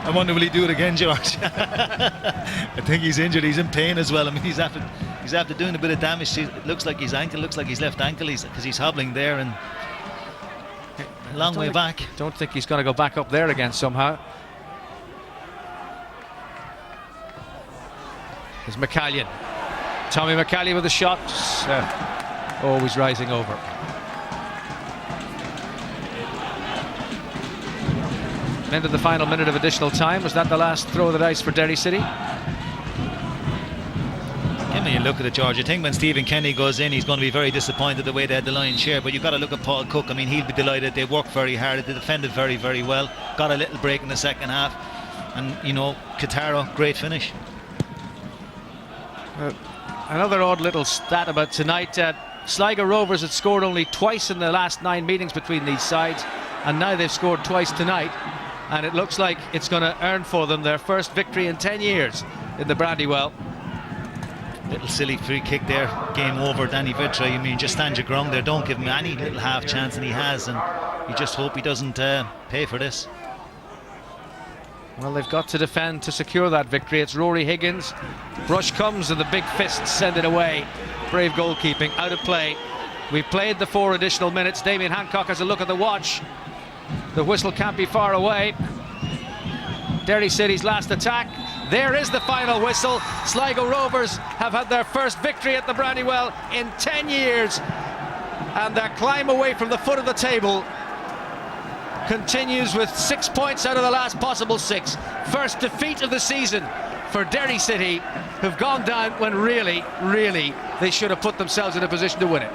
I wonder will he do it again, George? I think he's injured. He's in pain as well. I mean, he's after doing a bit of damage. It looks like his ankle, looks like his left ankle, because he's hobbling there and a long way back. Don't think he's going to go back up there again somehow. There's McCallion. Tommy McCallion with a shot. Always rising over. Into the final minute of additional time. Was that the last throw of the dice for Derry City? Yeah, when you look at it, George, I think when Stephen Kenny goes in, he's going to be very disappointed the way they had the lion's share. But you've got to look at Paul Cook. I mean, he'll be delighted. They worked very hard. They defended very, very well. Got a little break in the second half. And, you know, Kataro, great finish. Another odd little stat about tonight. Sligo Rovers had scored only twice in the last 9 meetings between these sides. And now they've scored twice tonight. And it looks like it's going to earn for them their first victory in 10 years in the Brandywell. Little silly free kick there, game over. Danny Vitra, I mean, just stand your ground there, don't give him any little half chance, and he has, and you just hope he doesn't pay for this. Well, they've got to defend to secure that victory. It's Rory Higgins. Brush comes and the big fists send it away. Brave goalkeeping, out of play. We've played the 4 additional minutes. Damien Hancock has a look at the watch. The whistle can't be far away. Derry City's last attack. There is the final whistle. Sligo Rovers have had their first victory at the Brandywell in 10 years. And their climb away from the foot of the table continues with 6 points out of the last possible 6. First defeat of the season for Derry City, who've gone down when really, really they should have put themselves in a position to win it.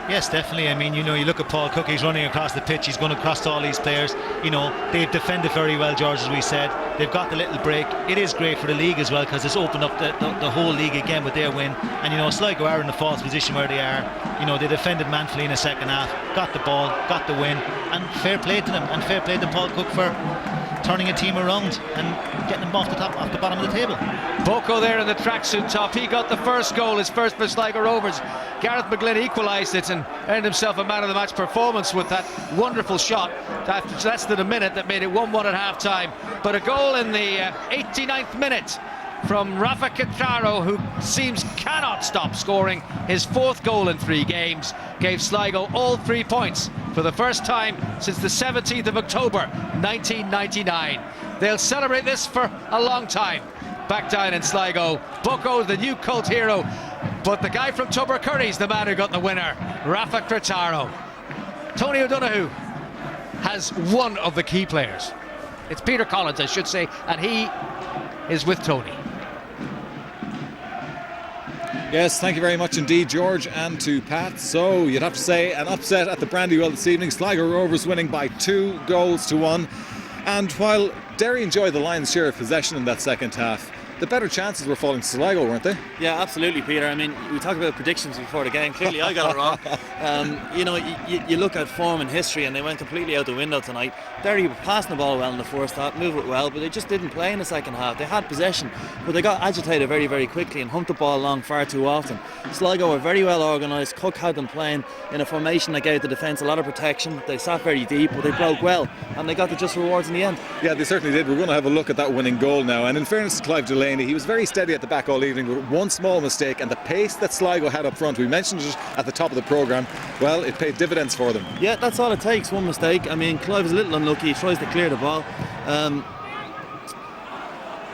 Yes, definitely. I mean, you know, you look at Paul Cook, he's running across the pitch, he's going across all these players. You know, they've defended very well, George, as we said. They've got the little break. It is great for the league as well, because it's opened up the whole league again with their win. And, you know, Sligo are in the false position where they are. You know, they defended manfully in the second half, got the ball, got the win, and fair play to them, and fair play to Paul Cook for turning a team around and getting them off the bottom of the table. Boko there in the tracksuit top. He got the first goal, his first for Sligo Rovers. Gareth McGlynn equalised it and earned himself a man of the match performance with that wonderful shot after less than a minute that made it 1-1 at half time. But a goal in the 89th minute from Rafa Kataro, who cannot stop scoring his 4th goal in 3 games, gave Sligo all 3 points for the first time since the 17th of October 1999. They'll celebrate this for a long time back down in Sligo. Boko, the new cult hero, but the guy from Tubbercurry's the man who got the winner, Rafa Kataro. Tony O'Donoghue has one of the key players. It's Peter Collins, I should say, and he is with Tony. Yes, thank you very much indeed, George, and to Pat. So you'd have to say an upset at the Brandywell this evening. Sligo Rovers winning by 2-1. And while Derry enjoyed the lion's share of possession in that second half, the better chances were falling to Sligo, weren't they? Yeah, absolutely, Peter. I mean, we talked about predictions before the game. Clearly, I got it wrong. You look at form and history, and they went completely out the window tonight. Derry were passing the ball well in the first half, moved it well, but they just didn't play in the second half. They had possession, but they got agitated very, very quickly and humped the ball along far too often. Sligo were very well organised. Cook had them playing in a formation that gave the defence a lot of protection. They sat very deep, but they broke well, and they got the just rewards in the end. Yeah, they certainly did. We're going to have a look at that winning goal now. And in fairness to Clive Delaney, he was very steady at the back all evening with one small mistake, and the pace that Sligo had up front, we mentioned it at the top of the programme, well, it paid dividends for them. Yeah, that's all it takes, one mistake. I mean, Clive is a little unlucky. He tries to clear the ball. I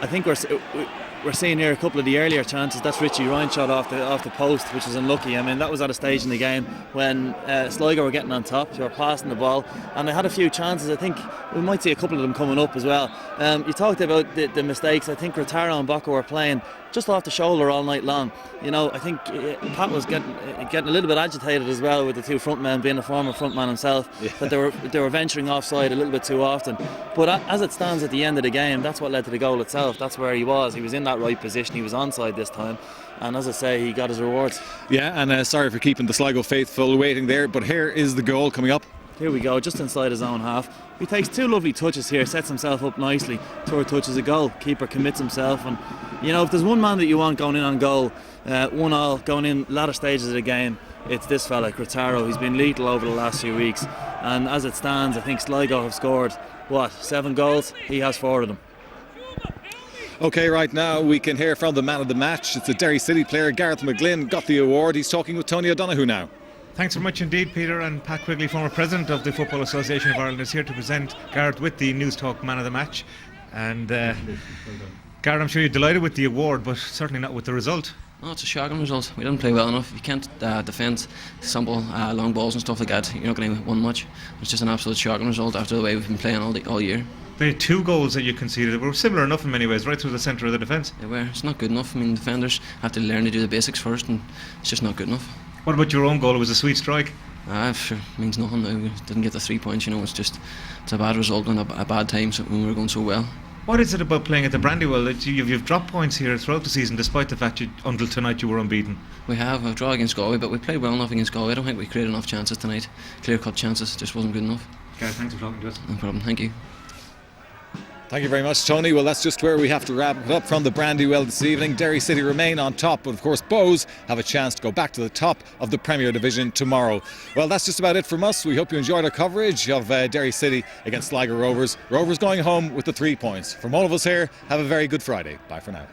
think we're seeing here a couple of the earlier chances. That's Richie Ryan shot off the post, which is unlucky. I mean, that was at a stage in the game when Sligo were getting on top, they were passing the ball, and they had a few chances. I think we might see a couple of them coming up as well. You talked about the mistakes. I think Rotaro and Bocco were playing just off the shoulder all night long. You know, I think Pat was getting a little bit agitated as well with the two front men, being a former front man himself, that they were venturing offside a little bit too often. But as it stands at the end of the game, that's what led to the goal itself. That's where he was in that right position. He was onside this time, and as I say, he got his rewards. Yeah, and sorry for keeping the Sligo faithful waiting there, but here is the goal coming up. Here we go, just inside his own half. He takes two lovely touches here, sets himself up nicely. Third touch is a goal. Keeper commits himself, and you know, if there's one man that you want going in on goal, 1-1 going in latter stages of the game, it's this fella, Rotaro. He's been lethal over the last few weeks, and as it stands, I think Sligo have scored 7 goals. He has 4 of them. OK, right now we can hear from the man of the match. It's a Derry City player, Gareth McGlynn, got the award. He's talking with Tony O'Donoghue now. Thanks very much indeed, Peter. And Pat Quigley, former president of the Football Association of Ireland, is here to present Gareth with the News Talk Man of the Match. And Gareth, I'm sure you're delighted with the award, but certainly not with the result. No, it's a shocking result. We didn't play well enough. You can't defend simple long balls and stuff like that. You're not going to win much. It's just an absolute shocking result after the way we've been playing all year. The 2 goals that you conceded were similar enough in many ways, right through the centre of the defence. They were. It's not good enough. I mean, defenders have to learn to do the basics first, and it's just not good enough. What about your own goal? It was a sweet strike. Sure, means nothing now. We didn't get the 3 points, you know. It's a bad result and a bad time when we were going so well. What is it about playing at the Brandywell that you've dropped points here throughout the season, despite the fact until tonight you were unbeaten? We have a draw against Galway, but we played well enough against Galway. I don't think we created enough chances tonight. Clear-cut chances, just wasn't good enough. Gareth, thanks for talking to us. No problem, thank you. Thank you very much, Tony. Well, that's just where we have to wrap it up from the Brandywell this evening. Derry City remain on top, but of course Bows have a chance to go back to the top of the Premier Division tomorrow. Well, that's just about it from us. We hope you enjoyed our coverage of Derry City against Sligo Rovers. Rovers going home with the 3 points. From all of us here, have a very good Friday. Bye for now.